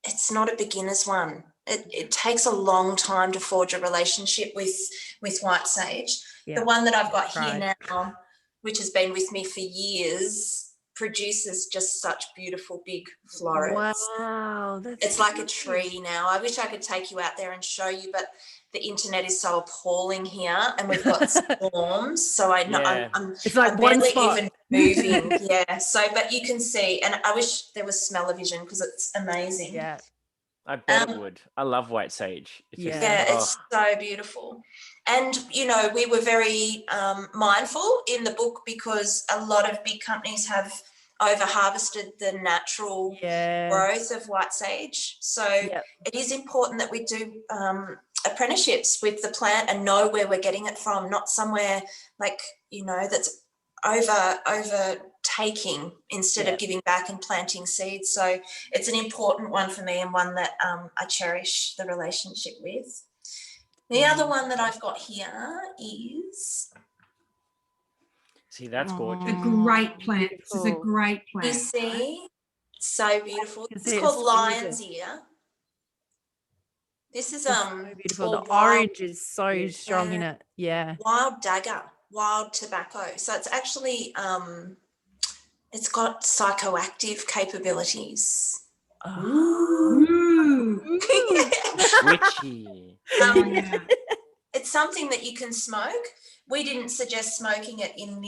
It's not a beginner's one. It takes a long time to forge a relationship with white sage. Yeah. The one that I've got Right. here now, which has been with me for years, produces just such beautiful big florets. Wow. That's It's like a beautiful. tree now. I wish I could take you out there and show you, but the internet is so appalling here, and we've got storms. So I know Yeah. It's like I'm one barely spot. even moving. Yeah. So, but you can see, and I wish there was smell-o-vision because it's amazing. Yeah. I bet it would. I love white sage. It's just, Yeah, it's so beautiful. And, you know, we were very mindful in the book because a lot of big companies have over-harvested the natural growth of white sage. So it is important that we do apprenticeships with the plant and know where we're getting it from, not somewhere like, you know, that's overtaking instead of giving back and planting seeds. So it's an important one for me, and one that I cherish the relationship with. The other one that I've got here is... See, that's gorgeous. A great plant. This is a great plant. You see? So beautiful. It's It's called lion's gorgeous. ear. This is So beautiful. all The orange is so strong in Yeah. it. Yeah. wild dagger, wild tobacco. So it's actually it's got psychoactive capabilities. Ooh. Witchy. Yeah. It's something that you can smoke. We didn't suggest smoking it in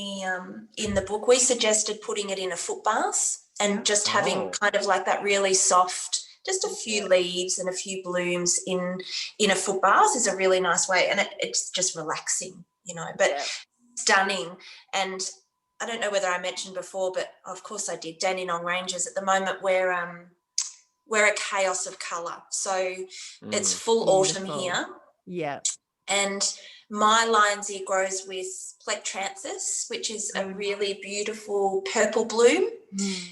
the book. We suggested putting it in a foot bath and just having kind of like that really soft, just a few leaves and a few blooms in a foot bath is a really nice way, and it's just relaxing, you know, but stunning. And I don't know whether I mentioned before, but of course I did. Dandenong Ranges at the moment, we're a chaos of colour. So it's full autumn here. Yeah. And my lion's ear grows with plectranthus, which is a really beautiful purple bloom.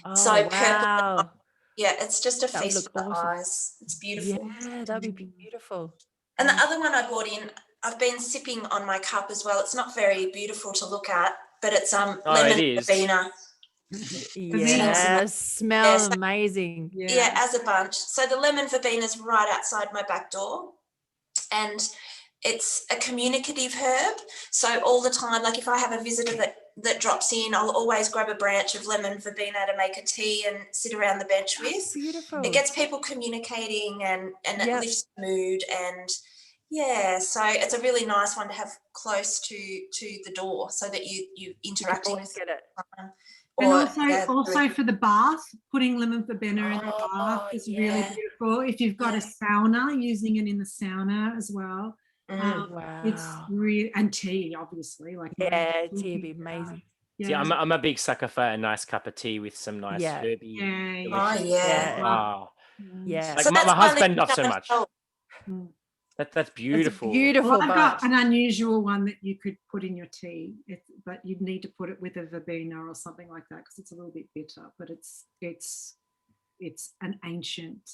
Oh, So wow. purple, yeah, it's just a That would feast look of the awesome. eyes. It's beautiful. Yeah, that'd be beautiful. And the other one I bought in, I've been sipping on my cup as well. It's not very beautiful to look at, but it's lemon it is. verbena. Yeah, they smell Yeah, so- amazing. Yeah, as a bunch. So the lemon verbena is right outside my back door, and it's a communicative herb. So all the time, like if I have a visitor that drops in, I'll always grab a branch of lemon verbena to make a tea and sit around the bench with. Beautiful. It gets people communicating, and it lifts the mood, and so it's a really nice one to have close to the door so that you interacting always with get it. And also for the bath, putting lemon verbena in the bath is really beautiful. If you've got a sauna, using it in the sauna as well. It's really, and tea, obviously. Like tea would be amazing. Yeah. See, I'm a big sucker for a nice cup of tea with some nice herby. Yeah. Like So my that's husband not so much. That's beautiful. It's beautiful. Well, I've got an unusual one that you could put in your tea, but you'd need to put it with a verbena or something like that because it's a little bit bitter. But it's an ancient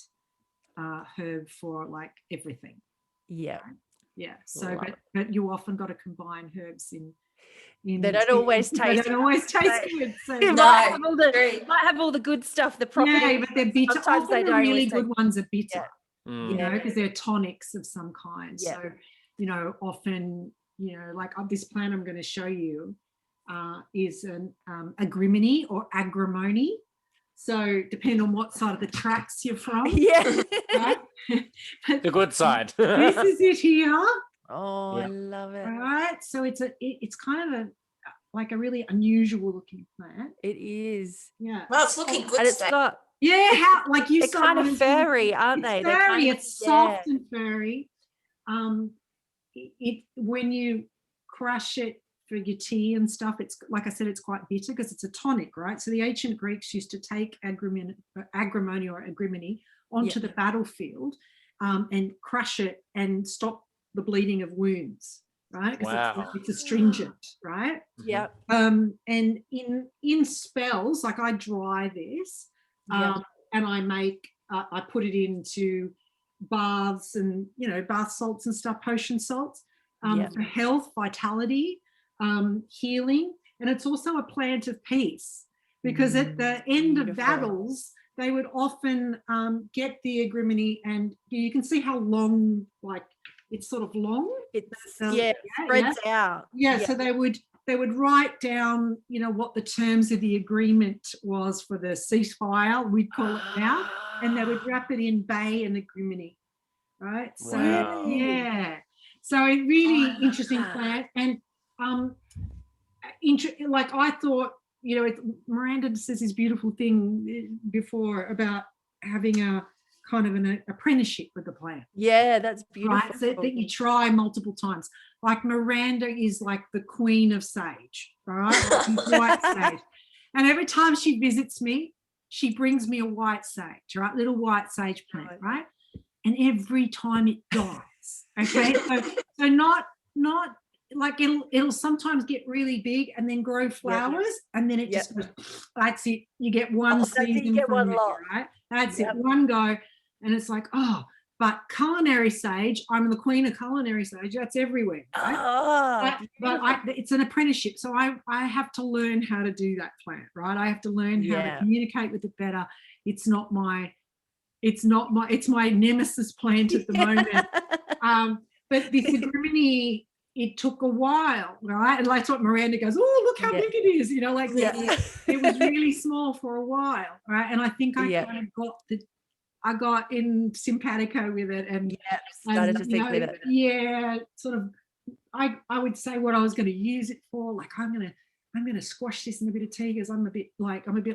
herb for like everything. Yeah. Yeah. So, but you often got to combine herbs in. They don't always taste. They don't always taste good. So you might have all the good stuff, the properties. Yeah, but they're bitter. Sometimes often the really good ones are bitter. Yeah. You know, because they're tonics of some kind. Yeah. So, you know, often, you know, like this plant I'm going to show you is an agrimony or agrimony. So, depending on what side of the tracks you're from. Yeah. Right? The good side. This is it here. Oh, I love it. All right. So it's kind of like a really unusual looking plant. It is. Yeah. Well, it's looking good. And it's got how like you they're kind of furry, aren't they? Furry. Kind of, it's soft and furry. When you crush it for your tea and stuff, it's like I said, it's quite bitter because it's a tonic, right? So the ancient Greeks used to take agrimony or agrimony onto the battlefield and crush it and stop the bleeding of wounds, right? Because it's astringent, right? Yeah. And in spells, like I dry this and I put it into baths and, you know, bath salts and stuff, potion salts for health, vitality, healing. And it's also a plant of peace because at the end of battles, they would often get the agrimony, and you can see how long, like it's sort of long. It spreads out. Yeah, so they would write down, you know, what the terms of the agreement was for the ceasefire, we'd call it now, and they would wrap it in bay and agrimony, right? So so a really interesting plant, and like I thought, you know, Miranda says this beautiful thing before about having a kind of an apprenticeship with the plant. Yeah, that's beautiful. Right, so that you try multiple times. Like Miranda is like the queen of sage, all right? White sage. And every time she visits me, she brings me a white sage, right? Little white sage plant, right? And every time it dies, okay? So not like it'll sometimes get really big and then grow flowers, and then it just goes, that's it. You get one season, you get from one lot, right? That's it, one go, and it's like, but culinary sage, I'm the queen of culinary sage. That's everywhere, right? But it's an apprenticeship, so I have to learn how to do that plant, right? I have to learn how to communicate with it better. It's my nemesis plant at the moment. But this agrimony, it took a while, right? And like what Miranda goes, oh, look how big it is, you know, like it was really small for a while, right? And I think I kind of got in simpatico with it, and started to think with it. Yeah, sort of. I would say what I was going to use it for. Like I'm gonna squash this in a bit of tea because I'm a bit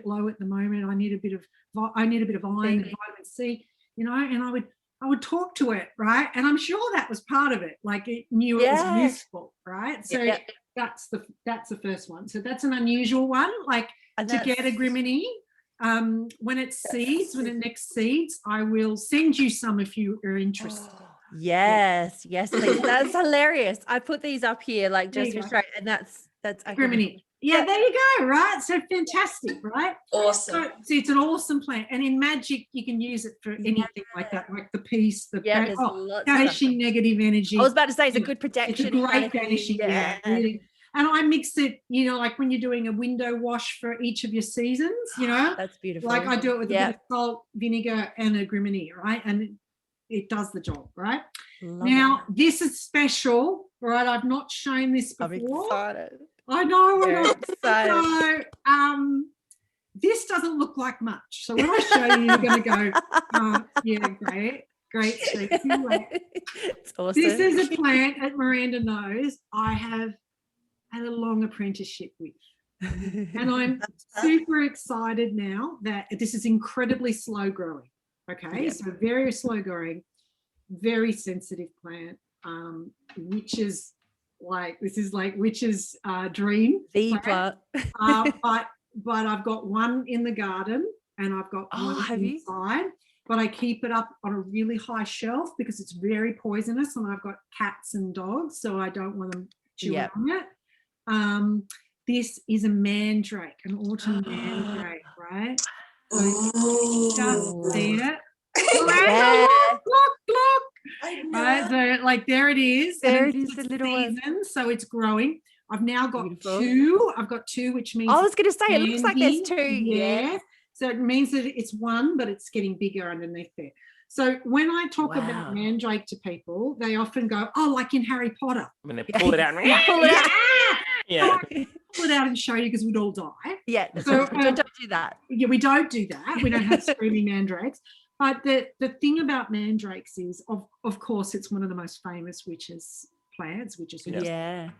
low at the moment. I need a bit of iron and vitamin C, you know, and I would talk to it, right? And I'm sure that was part of it. Like it knew it was useful, right? So that's the first one. So that's an unusual one. Like to get agrimony. When it next seeds, I will send you some if you are interested. Yes, please. That's hilarious. I put these up here, like just straight, and that's agrimony. Yeah, there you go, right? So fantastic, right? Awesome. So it's an awesome plant. And in magic, you can use it for anything like that, like the peace, banishing negative energy. I was about to say it's a good protection. It's a great banishing, really. And I mix it, you know, like when you're doing a window wash for each of your seasons, you know. That's beautiful. Like I do it with a bit of salt, vinegar, and agrimony, right? And it does the job, right? Now, this is special, right? I've not shown this before. I'm excited. I know. Very excited. So, this doesn't look like much. So when I show you, you're going to go, great. It's awesome. This is a plant that Miranda knows I have had a long apprenticeship with. And I'm super excited now that this is incredibly slow growing. Okay, so very slow growing, very sensitive plant. witches, like this is like witches dream. The plant. But I've got one in the garden and I've got one inside. But I keep it up on a really high shelf because it's very poisonous, and I've got cats and dogs, so I don't want them chewing on it. This is a mandrake, an autumn mandrake, right? So just see it. Look. Right, so like there it is. There it is, the little one. So it's growing. I've now got two. I've got two, which means I was going to say, it looks like there's two. Yeah. So it means that it's one, but it's getting bigger underneath there. So when I talk about mandrake to people, they often go, "Oh, like in Harry Potter." When they pull it out. Pull it out. Yeah. Pull it out and show you because we'd all die. Yeah. So don't do that. Yeah, we don't do that. We don't have screaming mandrakes. But the thing about mandrakes is, of course, it's one of the most famous witches plants, Yeah.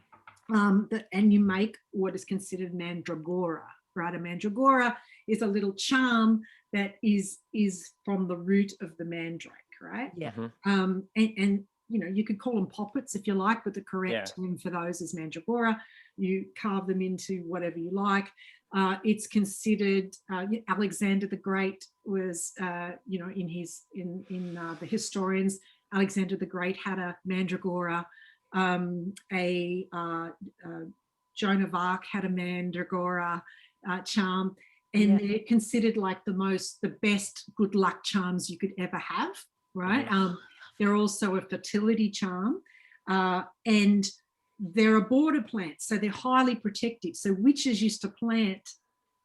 And you make what is considered mandragora, right? A mandragora is a little charm that is from the root of the mandrake, right? Yeah. And you know, you could call them poppets if you like, but the correct term for those is mandragora. You carve them into whatever you like. It's considered Alexander the Great was, you know, in the historians, Alexander the Great had a mandragora. Joan of Arc had a mandragora charm, and they're considered like the best good luck charms you could ever have, right? They're also a fertility charm, and they're a border plant, so they're highly protective. So witches used to plant,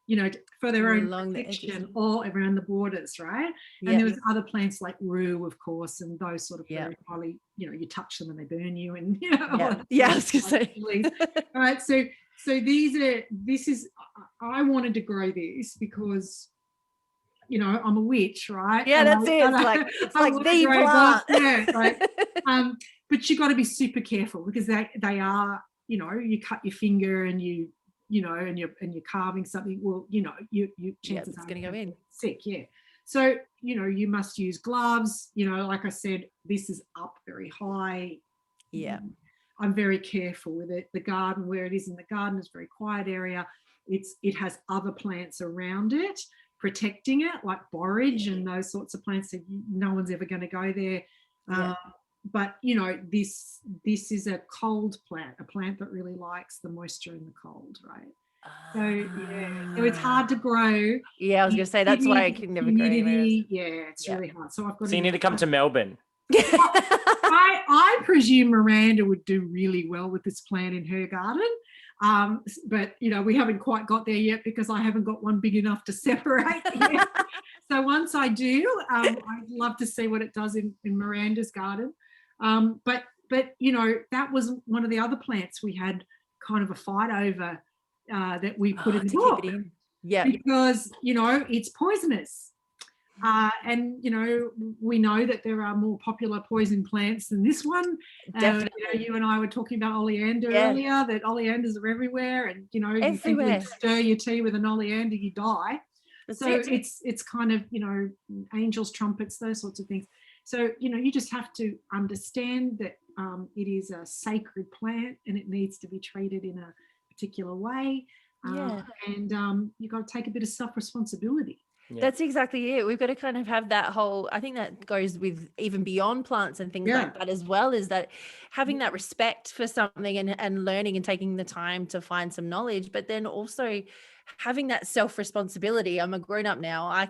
you know, for their own protection all around the borders, right? And there was other plants like rue, of course, and those sort of very highly, you know, you touch them and they burn you, and you know, I was gonna say. All right, so I wanted to grow this because, you know, I'm a witch, right? Yeah, that's it. It's like the plant. Yeah, right. But you got to be super careful because they are, you know, you cut your finger and you know, and you're carving something. Well, you know, you chances are going to go in sick. Yeah. So, you know, you must use gloves. You know, like I said, this is up very high. Yeah. I'm very careful with it. The garden, where it is in the garden, is a very quiet area. It has other plants around it protecting it, like borage and those sorts of plants. So no one's ever going to go there. But you know, this is a cold plant, a plant that really likes the moisture in the cold, right? So it's hard to grow. Yeah, I was going to say that's why I can never grow anywhere. Yeah, it's really hard. So I've got. So you need to come to Melbourne. I presume Miranda would do really well with this plant in her garden. But you know, we haven't quite got there yet because I haven't got one big enough to separate yet. So once I do, I'd love to see what it does in Miranda's garden. But you know, that was one of the other plants we had kind of a fight over that we put in the book. Yeah, because you know, it's poisonous. And you know, we know that there are more popular poison plants than this one. Definitely. You know, you and I were talking about oleander earlier, that oleanders are everywhere, and you know, you think you stir your tea with an oleander, you die. It's kind of, you know, angels, trumpets, those sorts of things. So, you know, you just have to understand that it is a sacred plant and it needs to be treated in a particular way. And you've got to take a bit of self-responsibility. Yeah. That's exactly it. We've got to kind of have that whole, I think that goes with even beyond plants and things like that as well, is that having that respect for something and learning and taking the time to find some knowledge, but then also having that self-responsibility. I'm a grown up now.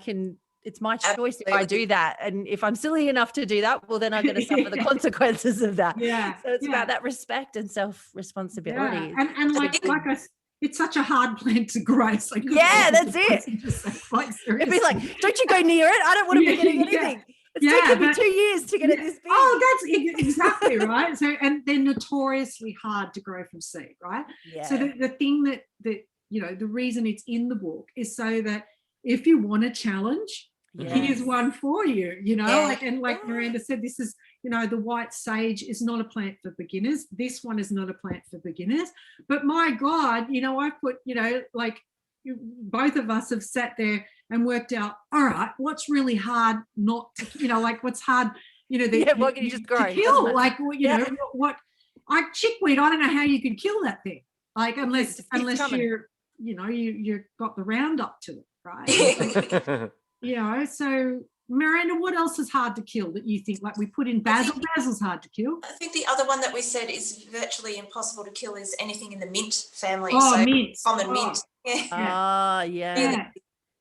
It's my choice if I do that. And if I'm silly enough to do that, well, then I'm going to suffer the consequences of that. Yeah. So it's about that respect and self-responsibility. Yeah. And like it's such a hard plant to grow. It's like, that's it. It'd be like, don't you go near it. I don't want to be getting anything. It's taken me 2 years to get it this big. Oh, that's exactly right. So, and they're notoriously hard to grow from seed, right? Yeah. So the thing that, you know, the reason it's in the book is so that if you want a challenge, here's one for you, you know, like Miranda said, this is, you know, the white sage is not a plant for beginners. This one is not a plant for beginners. But my God, you know, I put, you know, like both of us have sat there and worked out, all right, what's really hard not to, you know, like what's hard you know, what can you just grow? to kill? Like, you know, what like chickweed, I don't know how you could kill that thing. Like, unless you're, you know, you've got the Roundup to it, right? You know, so Miranda, what else is hard to kill that you think? Like we put in basil. Basil's hard to kill. I think the other one that we said is virtually impossible to kill is anything in the mint family. Oh, so mint. common mint. Yeah.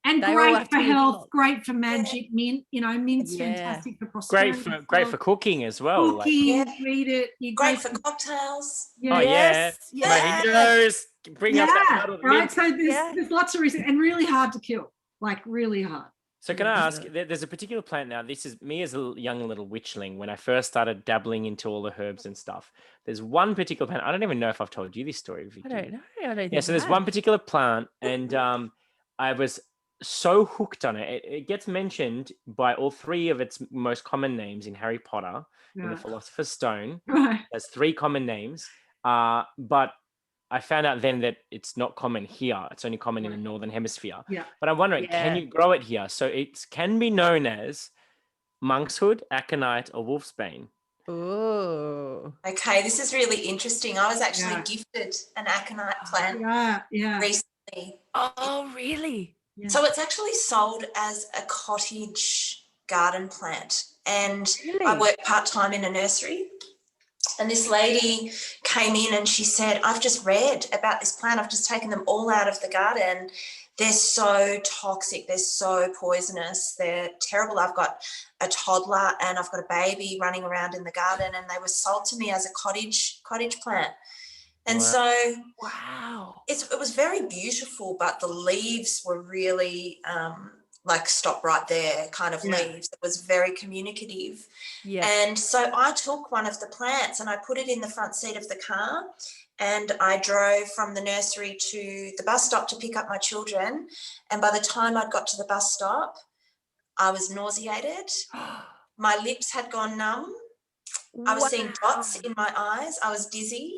And They all great have to for be health, great for magic. Mint, you know, mint's fantastic for prosperity. Great for cooking as well. Cooking, eat it. Great for cocktails. Oh yeah, mojitos. Bring up that bottle of mint. So there's lots of reasons, and really hard to kill. Like really hard. So can I ask, there's a particular plant now, this is me as a young little witchling, when I first started dabbling into all the herbs and stuff, there's one particular plant, I don't even know if I've told you this story, Vicky. I don't know. Yeah, so there's one particular plant, and I was so hooked on it. It gets mentioned by all three of its most common names in Harry Potter, in the Philosopher's Stone. Right. There's 3 common names, but I found out then that it's not common here. It's only common in the Northern Hemisphere. Yeah. But I'm wondering, can you grow it here? So it can be known as monkshood, aconite, or wolfsbane. Oh. Okay, this is really interesting. I was actually gifted an aconite plant recently. Oh, really? Yeah. So it's actually sold as a cottage garden plant. And I work part-time in a nursery. And this lady came in and she said, I've just read about this plant. I've just taken them all out of the garden. They're so toxic. They're so poisonous. They're terrible. I've got a toddler and I've got a baby running around in the garden, and they were sold to me as a cottage plant. And so it was very beautiful, but the leaves were really like stop right there kind of leaves. It was very communicative. Yeah. And so I took one of the plants and I put it in the front seat of the car, and I drove from the nursery to the bus stop to pick up my children. And by the time I'd got to the bus stop, I was nauseated. My lips had gone numb. I was seeing dots in my eyes. I was dizzy.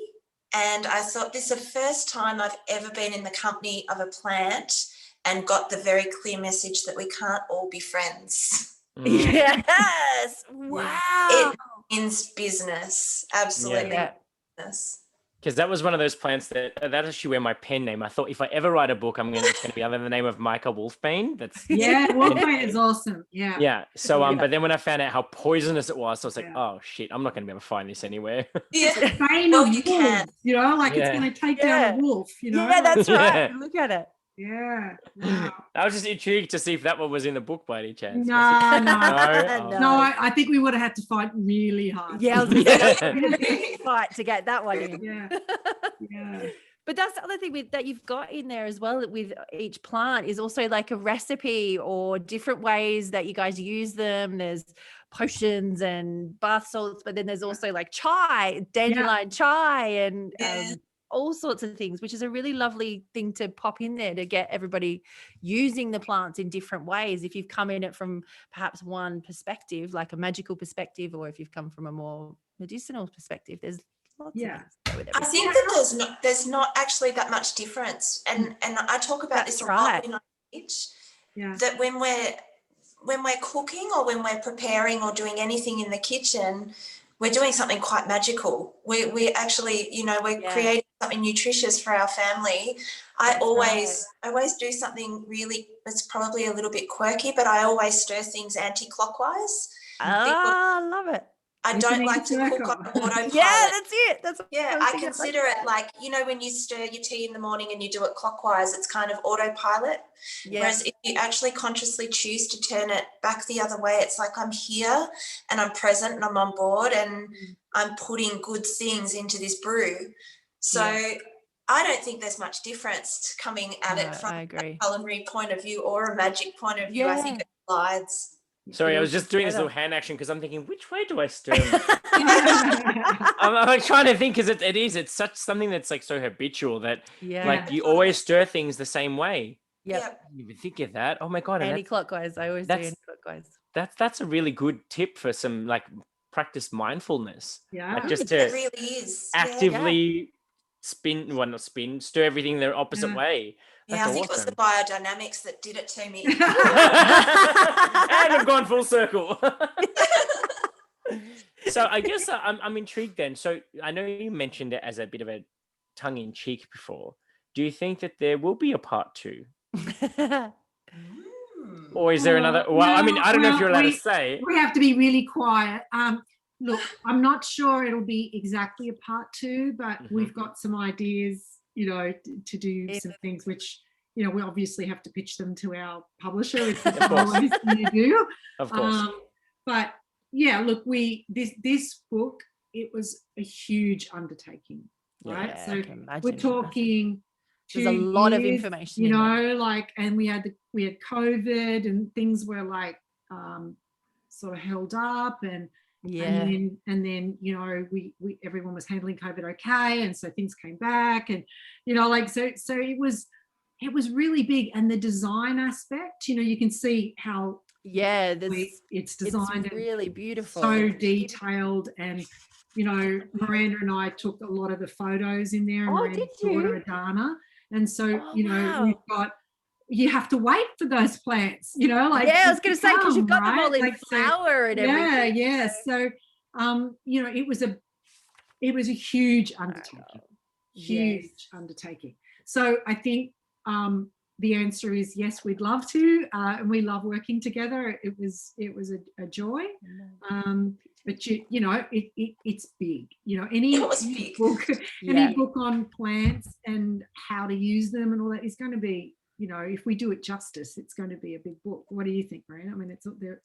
And I thought, this is the first time I've ever been in the company of a plant and got the very clear message that we can't all be friends. Yes. Wow. It means business. Absolutely business. Because that was one of those plants that actually where my pen name. I thought if I ever write a book, it's going to be under the name of Micah Wolfbane. That's Wolfbane is awesome. Yeah. Yeah. So but then when I found out how poisonous it was, I was like, oh shit, I'm not going to be able to find this anywhere. Yeah. Bane of you can. You know, like it's going to take down a wolf. You know. Yeah, that's right. Look at it. Yeah. Wow. I was just intrigued to see if that one was in the book by any chance. No. I think we would have had to fight really hard. Yeah, I was going to say, fight to get that one in. Yeah. But that's the other thing that you've got in there as well with each plant is also like a recipe or different ways that you guys use them. There's potions and bath salts, but then there's also like chai, dandelion chai, and all sorts of things, which is a really lovely thing to pop in there to get everybody using the plants in different ways. If you've come in it from perhaps one perspective, like a magical perspective, or if you've come from a more medicinal perspective, there's lots of things to go with it. I think that there's not actually that much difference. And I talk about this a lot in our teach, that when we're cooking or when we're preparing or doing anything in the kitchen, we're doing something quite magical. We actually, we're creating something nutritious for our family. I always do something really, it's probably a little bit quirky, but I always stir things anti-clockwise. I love it. I don't like to cook on autopilot. Yeah, that's it. I consider it like, when you stir your tea in the morning and you do it clockwise, it's kind of autopilot. Yeah. Whereas if you actually consciously choose to turn it back the other way, it's like I'm here and I'm present and I'm on board and I'm putting good things into this brew. So I don't think there's much difference coming at it from a culinary point of view or a magic point of view. I think it glides. Sorry, I was just doing this little hand action because I'm thinking, which way do I stir? I'm like trying to think because it's such something that's like so habitual that like you always stir things the same way. Yep. You would think of that. Oh my God. Anti-clockwise. I always do anti-clockwise. That's a really good tip for some like practice mindfulness. Yeah. Like just to it really is. Actively stir everything the opposite way. Yeah, I think it was the biodynamics that did it to me. And I've gone full circle. So I guess I'm intrigued then. So I know you mentioned it as a bit of a tongue-in-cheek before. Do you think that there will be a part 2? Or is there another? Well, I mean, I don't know if you're allowed to say. We have to be really quiet. Look, I'm not sure it'll be exactly a part 2, but we've got some ideas, you know, to do some things which, you know, we obviously have to pitch them to our publisher, which is always you do. Of course. But yeah, look, this book, it was a huge undertaking, right? Yeah, so we're talking. There's a lot of information, you know, like, and we had COVID and things were like sort of held up, and then you know we everyone was handling COVID okay, and so things came back, and you know, like so it was really big. And the design aspect, you know, you can see how it's designed, it's really beautiful, so detailed. And you know, Miranda and I took a lot of the photos in there, and Miranda's daughter Adana. And so, you know, you have to wait for those plants, you know, like. Yeah, I was going to say, because you've got them all in like, flower and everything. Yeah. So, you know, it was a huge undertaking, undertaking. So I think the answer is yes, we'd love to, and we love working together. It was a joy. But you know, it's big. You know, any book on plants and how to use them and all that is going to be, you know, if we do it justice, it's going to be a big book. What do you think, Miranda? I mean, it's there.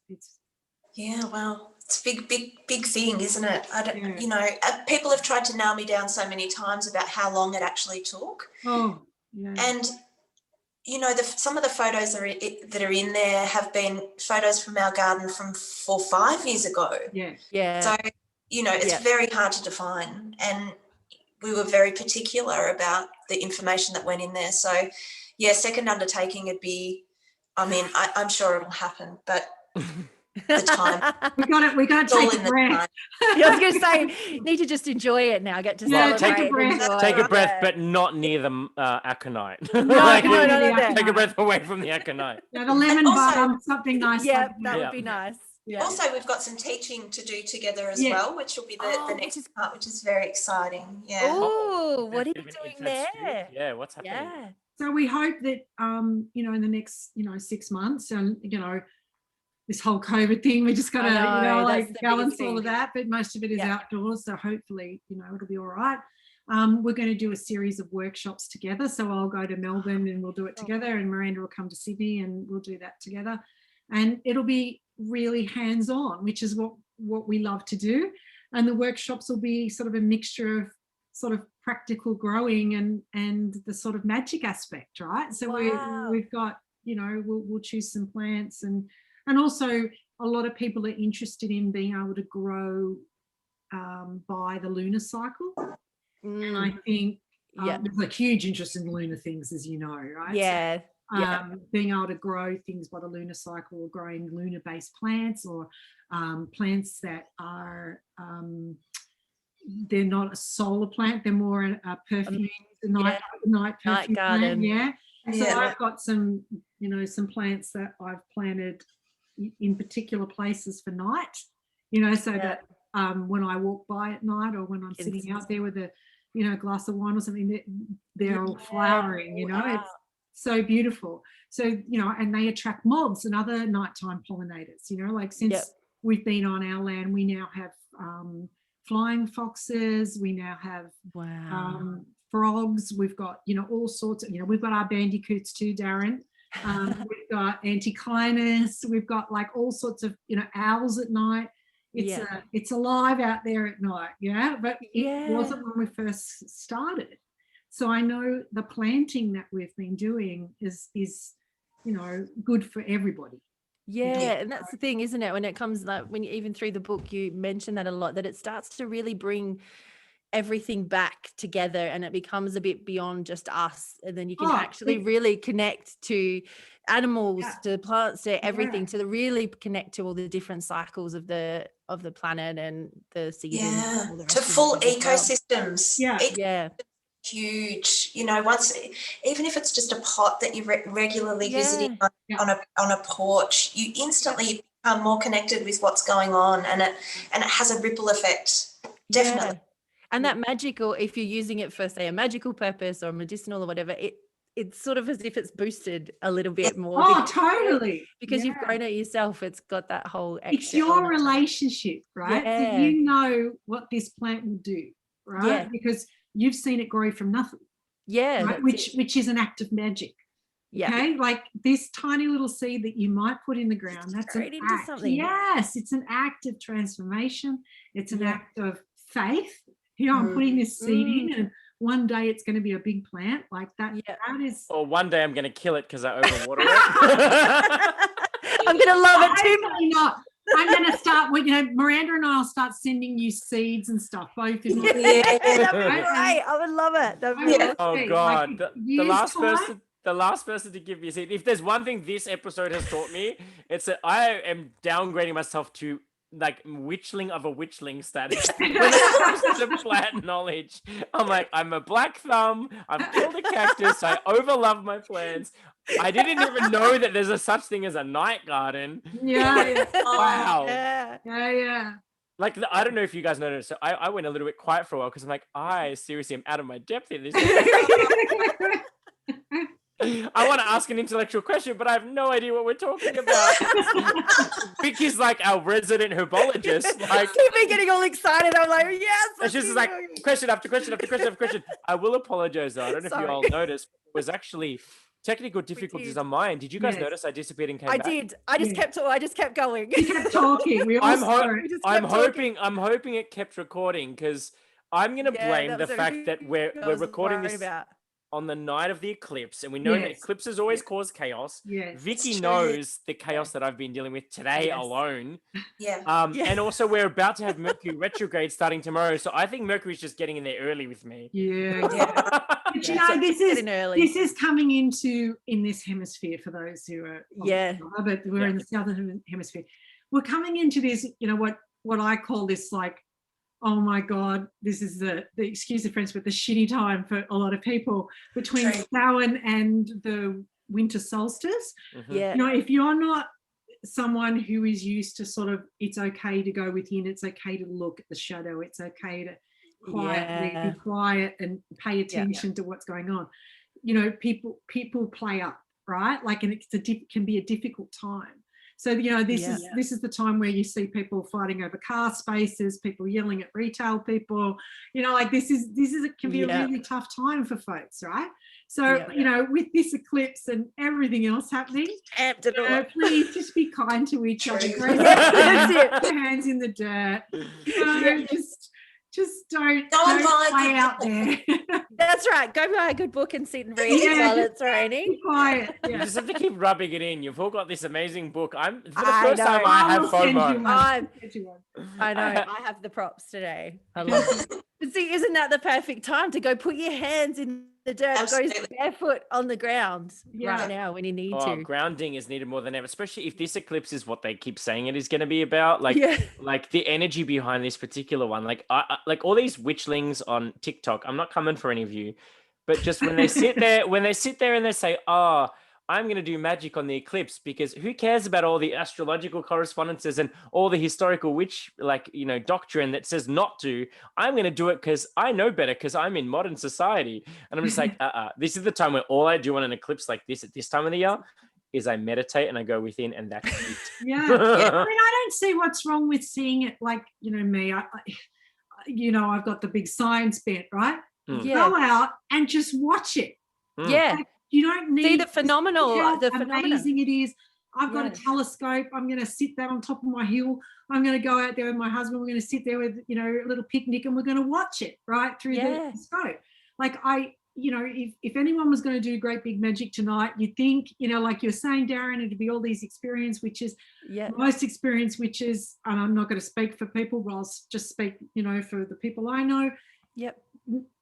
Yeah, well, it's a big thing, isn't it? I don't, you know, people have tried to nail me down so many times about how long it actually took. Oh, yeah. And you know, some of the photos that are in there have been photos from our garden from 4 or 5 years ago. Yeah. So, you know, it's very hard to define, and we were very particular about the information that went in there. So, yeah, second undertaking would be, I mean, I'm sure it'll happen, but the time. we got to take a breath. I was going to say, need to just enjoy it now. Get to take a breath. Take a breath, but not near the aconite. No. Take a breath away from the aconite. The lemon balm, something nice. Yeah, that would be nice. Yeah. Also, we've got some teaching to do together as well, which will be the next part, which is very exciting. Yeah. Oh, what are you doing there? Yeah, what's happening? Yeah. So we hope that you know, in the next 6 months, and you know, this whole COVID thing, we just got to, you know, like balance all of that, but most of it is outdoors. So hopefully, you know, it'll be all right. We're going to do a series of workshops together. So I'll go to Melbourne and we'll do it together, and Miranda will come to Sydney and we'll do that together. And it'll be really hands-on, which is what we love to do. And the workshops will be sort of a mixture of sort of practical growing and the sort of magic aspect, right? So we've got, you know, we'll choose some plants, and also a lot of people are interested in being able to grow by the lunar cycle. And I think there's a huge interest in lunar things, as you know, right? Yeah. So, being able to grow things by the lunar cycle, or growing lunar-based plants, or plants that are they're not a solar plant, they're more a perfume, night perfume garden. plant. So I've got some, you know, some plants that I've planted in particular places for night, you know, so that when I walk by at night, or when I'm sitting out there with a, you know, glass of wine or something, they're all flowering, you know. It's so beautiful. So, you know, and they attract moths and other nighttime pollinators, you know, like since we've been on our land, we now have flying foxes, we now have frogs, we've got, you know, all sorts of, you know, we've got our bandicoots too, Darren. We've got anticlinus, we've got like all sorts of, you know, owls at night. It's alive out there at night, but it wasn't when we first started. So I know the planting that we've been doing is you know, good for everybody. And that's the thing, isn't it? When it comes, like, when you, even through the book, you mention that a lot, that it starts to really bring everything back together, and it becomes a bit beyond just us, and then you can actually really connect to animals, to plants, to everything, to really connect to all the different cycles of the planet and the seasons, to full ecosystems. Huge, you know, once, even if it's just a pot that you're regularly visiting on a porch, you instantly become more connected with what's going on, and it has a ripple effect. Definitely. Yeah. And that magical, if you're using it for, say, a magical purpose or medicinal or whatever, it's sort of as if it's boosted a little bit more. Oh, totally. Because you've grown it yourself. It's got that whole extra. It's your relationship, right? Yeah. So you know what this plant will do, right? Yeah. Because you've seen it grow from nothing. Yeah. Right? Which is an act of magic. Yeah. Okay. Like this tiny little seed that you might put in the ground. That's straight an into act. something. Yes. It's an act of transformation. It's an act of faith. You know, I'm putting this seed in, and one day it's going to be a big plant like that. Yeah. That is. Or one day I'm going to kill it because I overwater it. I'm going to love it too much. Hopefully not. I'm going to start with, Miranda and I'll start sending you seeds and stuff, both. That'd be great. I would love it. That'd be awesome. Oh God, Like, the last person to give me a seed. If there's one thing this episode has taught me, it's that I am downgrading myself to like witchling of a witchling status when it comes to plant knowledge. I'm like, I'm a black thumb. I've killed a cactus. I overlove my plants. I didn't even know that there's a such thing as a night garden. Yeah. Wow. Yeah. Like, I don't know if you guys noticed. So I went a little bit quiet for a while because I'm like, I seriously am out of my depth in this. I want to ask an intellectual question, but I have no idea what we're talking about. Vicky's like our resident herbologist. Like, keep me getting all excited. I'm like, yes. and she's just like question after question after question after question. I will apologize though. I don't know if you all noticed. It was actually technical difficulties on mine. Did you guys notice I disappeared and came back? I did. I just kept going. You kept talking. I'm hoping it kept recording because I'm gonna blame the fact that we're recording this on the night of the eclipse, and we know that eclipses always cause chaos. Vicky knows the chaos that I've been dealing with today alone. And also we're about to have Mercury retrograde starting tomorrow, so I think Mercury's just getting in there early with me. But you know, this is coming in this hemisphere for those who are but we're in the southern hemisphere. We're coming into this, you know, what I call this, like, oh my God, this is the excuse the French, but the shitty time for a lot of people between Samhain and the winter solstice. You know, if you're not someone who is used to sort of, it's okay to go within, it's okay to look at the shadow, it's okay to quietly be quiet and pay attention to what's going on. You know, people play up, right? Like, and it can be a difficult time. So, you know, this is the time where you see people fighting over car spaces, people yelling at retail people, you know, like this can be a really tough time for folks, right? So, you know, with this eclipse and everything else happening, please just be kind to each other. Put your hands in the dirt. You know, just don't play out there. That's right. Go buy a good book and sit and read while it's raining. Be quiet. You just have to keep rubbing it in. You've all got this amazing book. For the first time I have FOMO. I know. I have the props today. I love it. But see, isn't that the perfect time to go put your hands in the dirt, go barefoot on the ground right now when you need to. Grounding is needed more than ever, especially if this eclipse is what they keep saying it is going to be about. Like, like the energy behind this particular one. Like, like all these witchlings on TikTok. I'm not coming for any of you, but just when they sit there, and they say, "Oh, I'm going to do magic on the eclipse," because who cares about all the astrological correspondences and all the historical witch, like, you know, doctrine that says not to. I'm going to do it because I know better, because I'm in modern society. And I'm just like, this is the time where all I do on an eclipse like this at this time of the year is I meditate and I go within, and that's it. I mean, I don't see what's wrong with seeing it like, you know, me. You know, I've got the big science bent, right? Go out and just watch it. Like, you don't need see the phenomenal, how amazing it is. I've got a telescope. I'm going to sit there on top of my hill. I'm going to go out there with my husband. We're going to sit there with, you know, a little picnic, and we're going to watch it right through the scope. Like, you know, if anyone was going to do great big magic tonight, you'd think, you know, like you're saying, Darren, it'd be all these experienced witches. Most experienced witches, and I'm not going to speak for people, but I'll just speak, you know, for the people I know.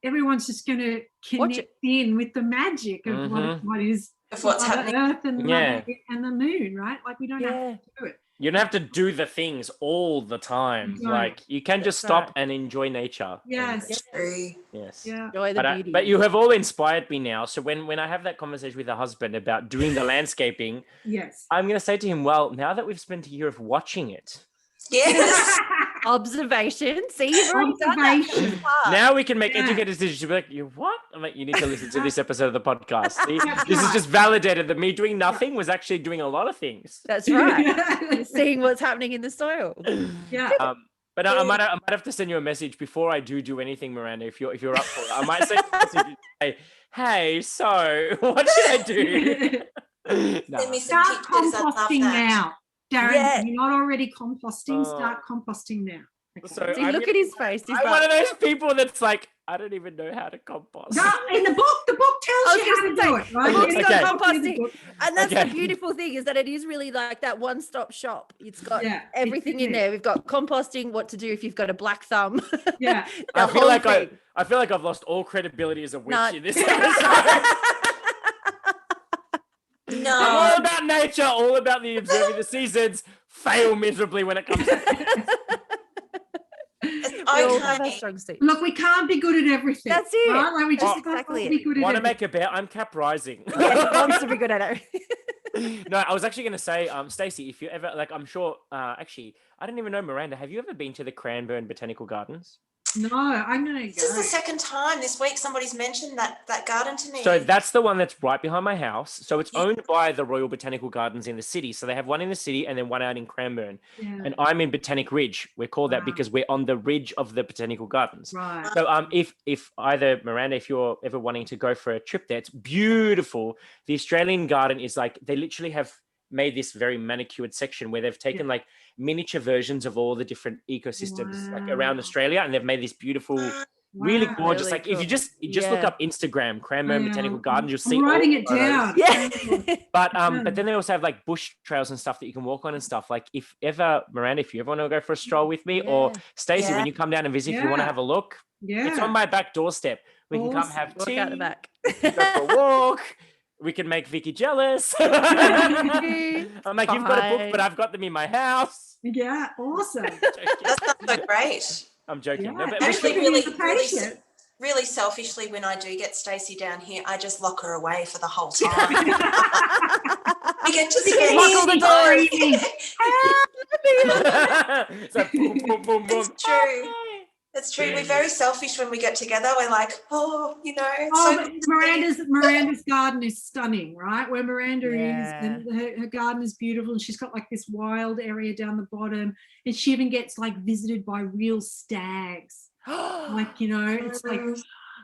Everyone's just going to connect in with the magic of what is of what's happening, Earth and and the moon, right? Like, we don't have to do it. You don't have to do the things all the time. No. Like you can just That's stop right. and enjoy nature. Yes. It's true. Yes. Yeah. Enjoy the beauty. But you have all inspired me now. So when I have that conversation with a husband about doing the landscaping, Yes. I'm going to say to him, well, now that we've spent a year of watching it, Yes. Observation. See, you've already done that Observation. first part. now we can make Yeah. educated decisions. You'll be like, you what? I'm like, you need to listen to this episode of the podcast. See, That's this is right. just validated that me doing nothing was actually doing a lot of things. That's right. Seeing what's happening in the soil. Yeah. But I might have to send you a message before I do anything, Miranda. If you're up for it, I might send you a message and say, "Hey, so what should I do?" No. Send me some Start pictures. I love composting that. now. Darren, Yeah. you're not already composting. Oh. Start composting now. Okay. So See, I'm look at his face. He's I'm like, one of those people that's like, I don't even know how to compost. No, in the book tells you how to I was do gonna it, right? the book's Okay. got composting. And that's Okay. the beautiful thing is that it is really like that one-stop shop. It's got Yeah, everything in there. We've got composting, what to do if you've got a black thumb. Yeah. The I feel whole like thing. I feel like I've lost all credibility as a witch No. in this episode. I'm No. all about nature, all about the observing the seasons. Fail miserably when it comes to It's We all have our okay. strong suits. Look, we can't be good at everything. That's it. Right? Like we just That's can't exactly be it. good at Want to everything. make a bet? I'm Cap Rising. Yeah, he wants to be good at it. No, I was actually going to say, Stacey, if you ever, like, I'm sure, actually, I don't even know, Miranda, have you ever been to the Cranbourne Botanical Gardens? No, I'm going to This is go. the second time this week somebody's mentioned that garden to me. So that's the one that's right behind my house. So it's Yeah. owned by the Royal Botanical Gardens in the city. So they have one in the city and then one out in Cranbourne. Yeah. And I'm in Botanic Ridge. We're called that Wow. because we're on the ridge of the Botanical Gardens. Right. So if either Miranda, if you're ever wanting to go for a trip there, it's beautiful. The Australian garden is like, they literally have made this very manicured section where they've taken like miniature versions of all the different ecosystems like around Wow. Australia, and they've made this beautiful, really Wow. gorgeous. Really Like if you cool. just look Yeah. up Instagram, Cranbourne Yeah. Botanical Gardens, you'll see I'm all writing the it photos. down. Yeah. But then they also have like bush trails and stuff that you can walk on and stuff. Like if ever, Miranda, if you ever want to go for a stroll with me, or Yeah. Stacey, Yeah. when you come down and visit, if you want to Yeah. have a look, Yeah. it's on my back doorstep. We can come Awesome. have Walk tea, out the back. go for a walk. We can make Vicky jealous. I'm like, you've got a book, but Fine. I've got them in my house. Yeah, awesome. That sounds so great. I'm joking. Yeah. No, but Actually, Thank you really, for the really, invitation. really selfishly, when I do get Stacey down here, I just lock her away for the whole time. We get to spend Lock all the doors. so boom, boom, boom, boom. It's true. It's true. We're very selfish when we get together. We're like, oh, it's Oh, so but good to see. Miranda's garden is stunning, right? Where Miranda Yeah. is, and her garden is beautiful, and she's got like this wild area down the bottom, and she even gets like visited by real stags. Like, it's like,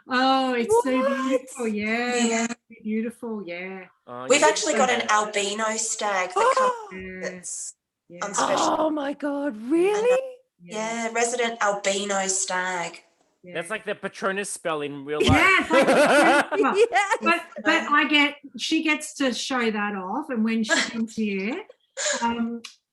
oh, it's so beautiful. Yeah, Yeah. it's beautiful. Yeah, Oh, We've yeah. actually got an albino stag that comes. yeah, That's yeah. on special. Oh my God, really? Yeah, resident albino stag. yeah. That's like the Patronus spell in real life. Yeah, it's like Yes. but she gets to show that off, and when she comes here,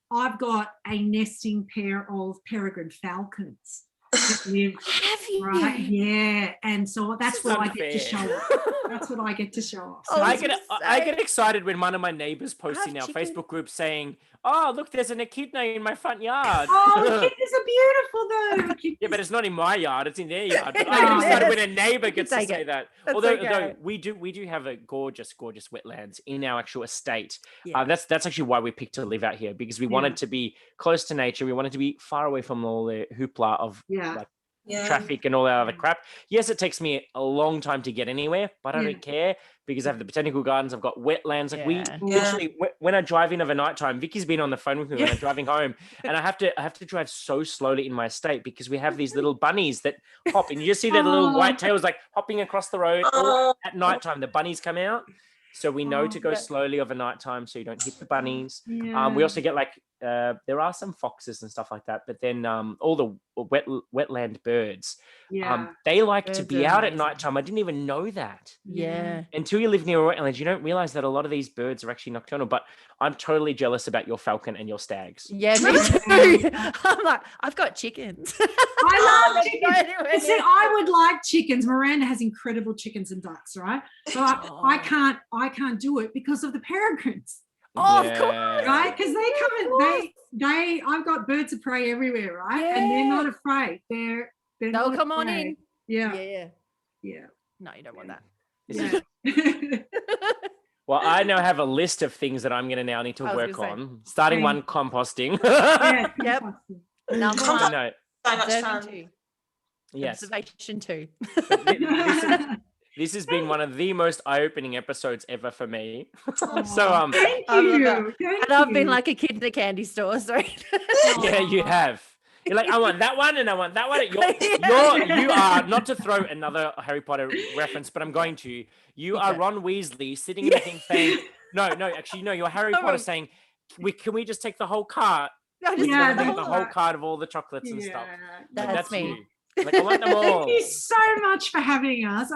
I've got a nesting pair of peregrine falcons that live Have you? right, yeah, and so that's This is what I get to show unfair. off. That's what I get to show off. Oh, So I was get gonna I say. get excited when one of my neighbors posts Have in our chicken. Facebook group saying, "Oh, look, there's an echidna in my front yard." oh, kittens are beautiful though. Yeah, but it's not in my yard; it's in their yard. But I No, get excited yes. when a neighbor gets to take say it. that. That's Although okay. we do have a gorgeous wetlands in our actual estate. Yeah. That's actually why we picked to live out here, because we wanted to be close to nature. We wanted to be far away from all the hoopla of Yeah. like Yeah. traffic and all that other crap. Yes, it takes me a long time to get anywhere, but I Yeah. don't care because I have the botanical gardens. I've got wetlands. Like we Yeah. literally, when I drive in of a nighttime, Vicky's been on the phone with me when I'm driving home, and I have to drive so slowly in my estate because we have these little bunnies that hop, and you just see their little Oh. white tails like hopping across the road. Oh. At nighttime, the bunnies come out. So we know to go Yeah. slowly over nighttime so you don't hit the bunnies. Yeah. We also get like there are some foxes and stuff like that, but then all the wetland birds, yeah. they like to Birds be are out at amazing. nighttime. I didn't even know that. Yeah. Until you live near wetlands, you don't realize that a lot of these birds are actually nocturnal. But I'm totally jealous about your falcon and your stags. Yeah, me too. I'm like, I've got chickens. I love chickens. Anyway, You see, I would like chickens. Miranda has incredible chickens and ducks, right? But I can't do it because of the peregrines. Oh, Yeah. of course. right? Because they come and I've got birds of prey everywhere, right? And they're not afraid. They'll They'll come on in. Yeah. No, you don't want that. Yeah. Well, I now have a list of things that I'm going to now need to work on. Starting one, composting. Yeah. Yep. Number Compost- one. So much Observing fun. two. Yes. Observation two. This has been one of the most eye-opening episodes ever for me. Aw, So thank I love you. that. Thank And I've been you. like a kid in a candy store. Sorry. yeah, you have. You're like, I want that one and I want that one. You are, not to throw another Harry Potter reference, but I'm going to. You are Ron Weasley sitting in the thing saying, no, actually, no, you're Harry Potter saying, can we just take the whole cart? I just Yeah, want The whole cart of all the chocolates and stuff. Like, That's me. You. Like, I want them all. Thank you so much for having us.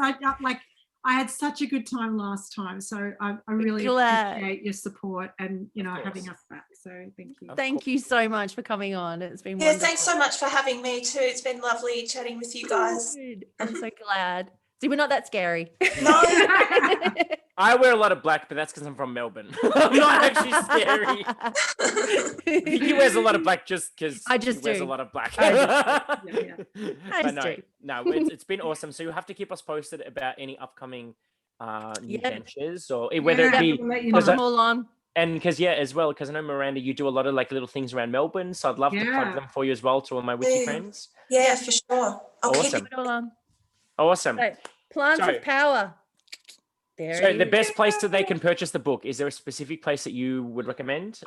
I had such a good time last time, so I really appreciate your support and having us back. So thank you. Thank you so much for coming on. It's been Yes, thanks so much for having me too. It's been lovely chatting with you guys. Good. I'm so glad. See, we're not that scary. No, I wear a lot of black, but that's because I'm from Melbourne. I'm not actually scary. He wears a lot of black just because he wears a lot of black. No, it's been awesome. So you'll have to keep us posted about any upcoming new ventures, or whether it be them all on. and because as well, because I know Miranda, you do a lot of like little things around Melbourne, so I'd love to plug them for you as well to all my witchy friends. Yeah, for sure. Awesome. Keep it all on. Awesome. So, Plants of Power. So the best place that they can purchase the book, is there a specific place that you would recommend?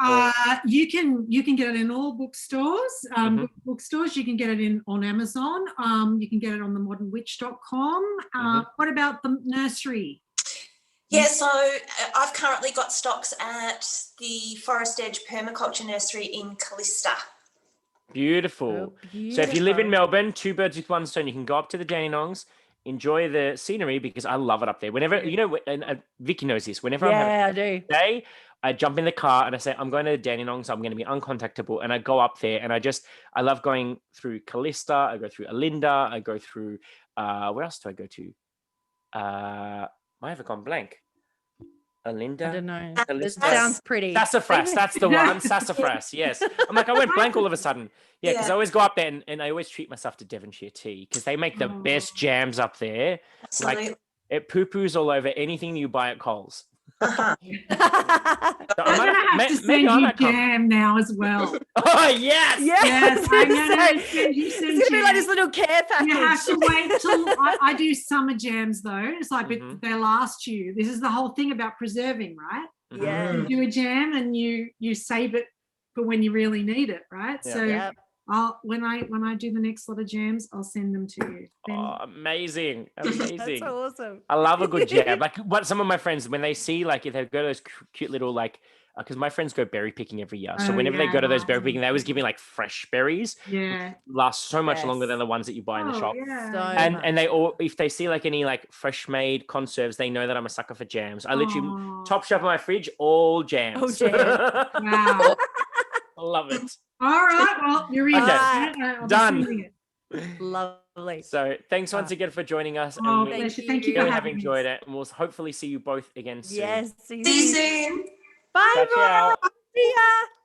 You can get it in all bookstores. Bookstores. You can get it on Amazon. You can get it on themodernwitch.com. What about the nursery? Yeah, so I've currently got stocks at the Forest Edge Permaculture Nursery in Callista. Beautiful. So if you live in Melbourne, two birds with one stone, you can go up to the Dandenongs, enjoy the scenery, because I love it up there. Whenever, and Vicky knows this, whenever I'm having a day, I jump in the car and I say, I'm going to the Dandenongs, I'm going to be uncontactable. And I go up there and I love going through Callista, I go through Alinda, I go through, where else do I go to? I haven't gone blank. Alinda? I don't know. Callista? It sounds pretty. Sassafras, that's the one. Sassafras, yes. I'm like, I went blank all of a sudden. Yeah, because I always go up there and I always treat myself to Devonshire tea because they make the best jams up there. Absolutely. Like, it poo-poos all over anything you buy at Coles. I'm going to have to send you jam now as well. Oh, yes! Yes, I'm going to send you some It's going to be like this little care package. You have to wait till I do summer jams though. It's like they last you. This is the whole thing about preserving, right? Yeah. You do a jam and you save it for when you really need it, right? Yeah. So when I do the next lot of jams, I'll send them to you. Oh, amazing. Amazing. That's awesome. I love a good jam. Like what some of my friends, when they see, like, if they go to those cute little, like, because my friends go berry picking every year. So whenever they go to those berry picking, they always give me like fresh berries. Yeah. Last so much longer than the ones that you buy in the shop. Yeah. And they all, if they see like any like fresh made conserves, they know that I'm a sucker for jams. I literally top shelf of my fridge, all jams. Oh, jam. Wow. I love it. All right. Well, you're in. Okay. Done. Lovely. So thanks once again for joining us. Oh, and thank you. Really have enjoyed it. And we'll hopefully see you both again soon. Yes. See you soon. Bye, Ciao, ciao. See ya.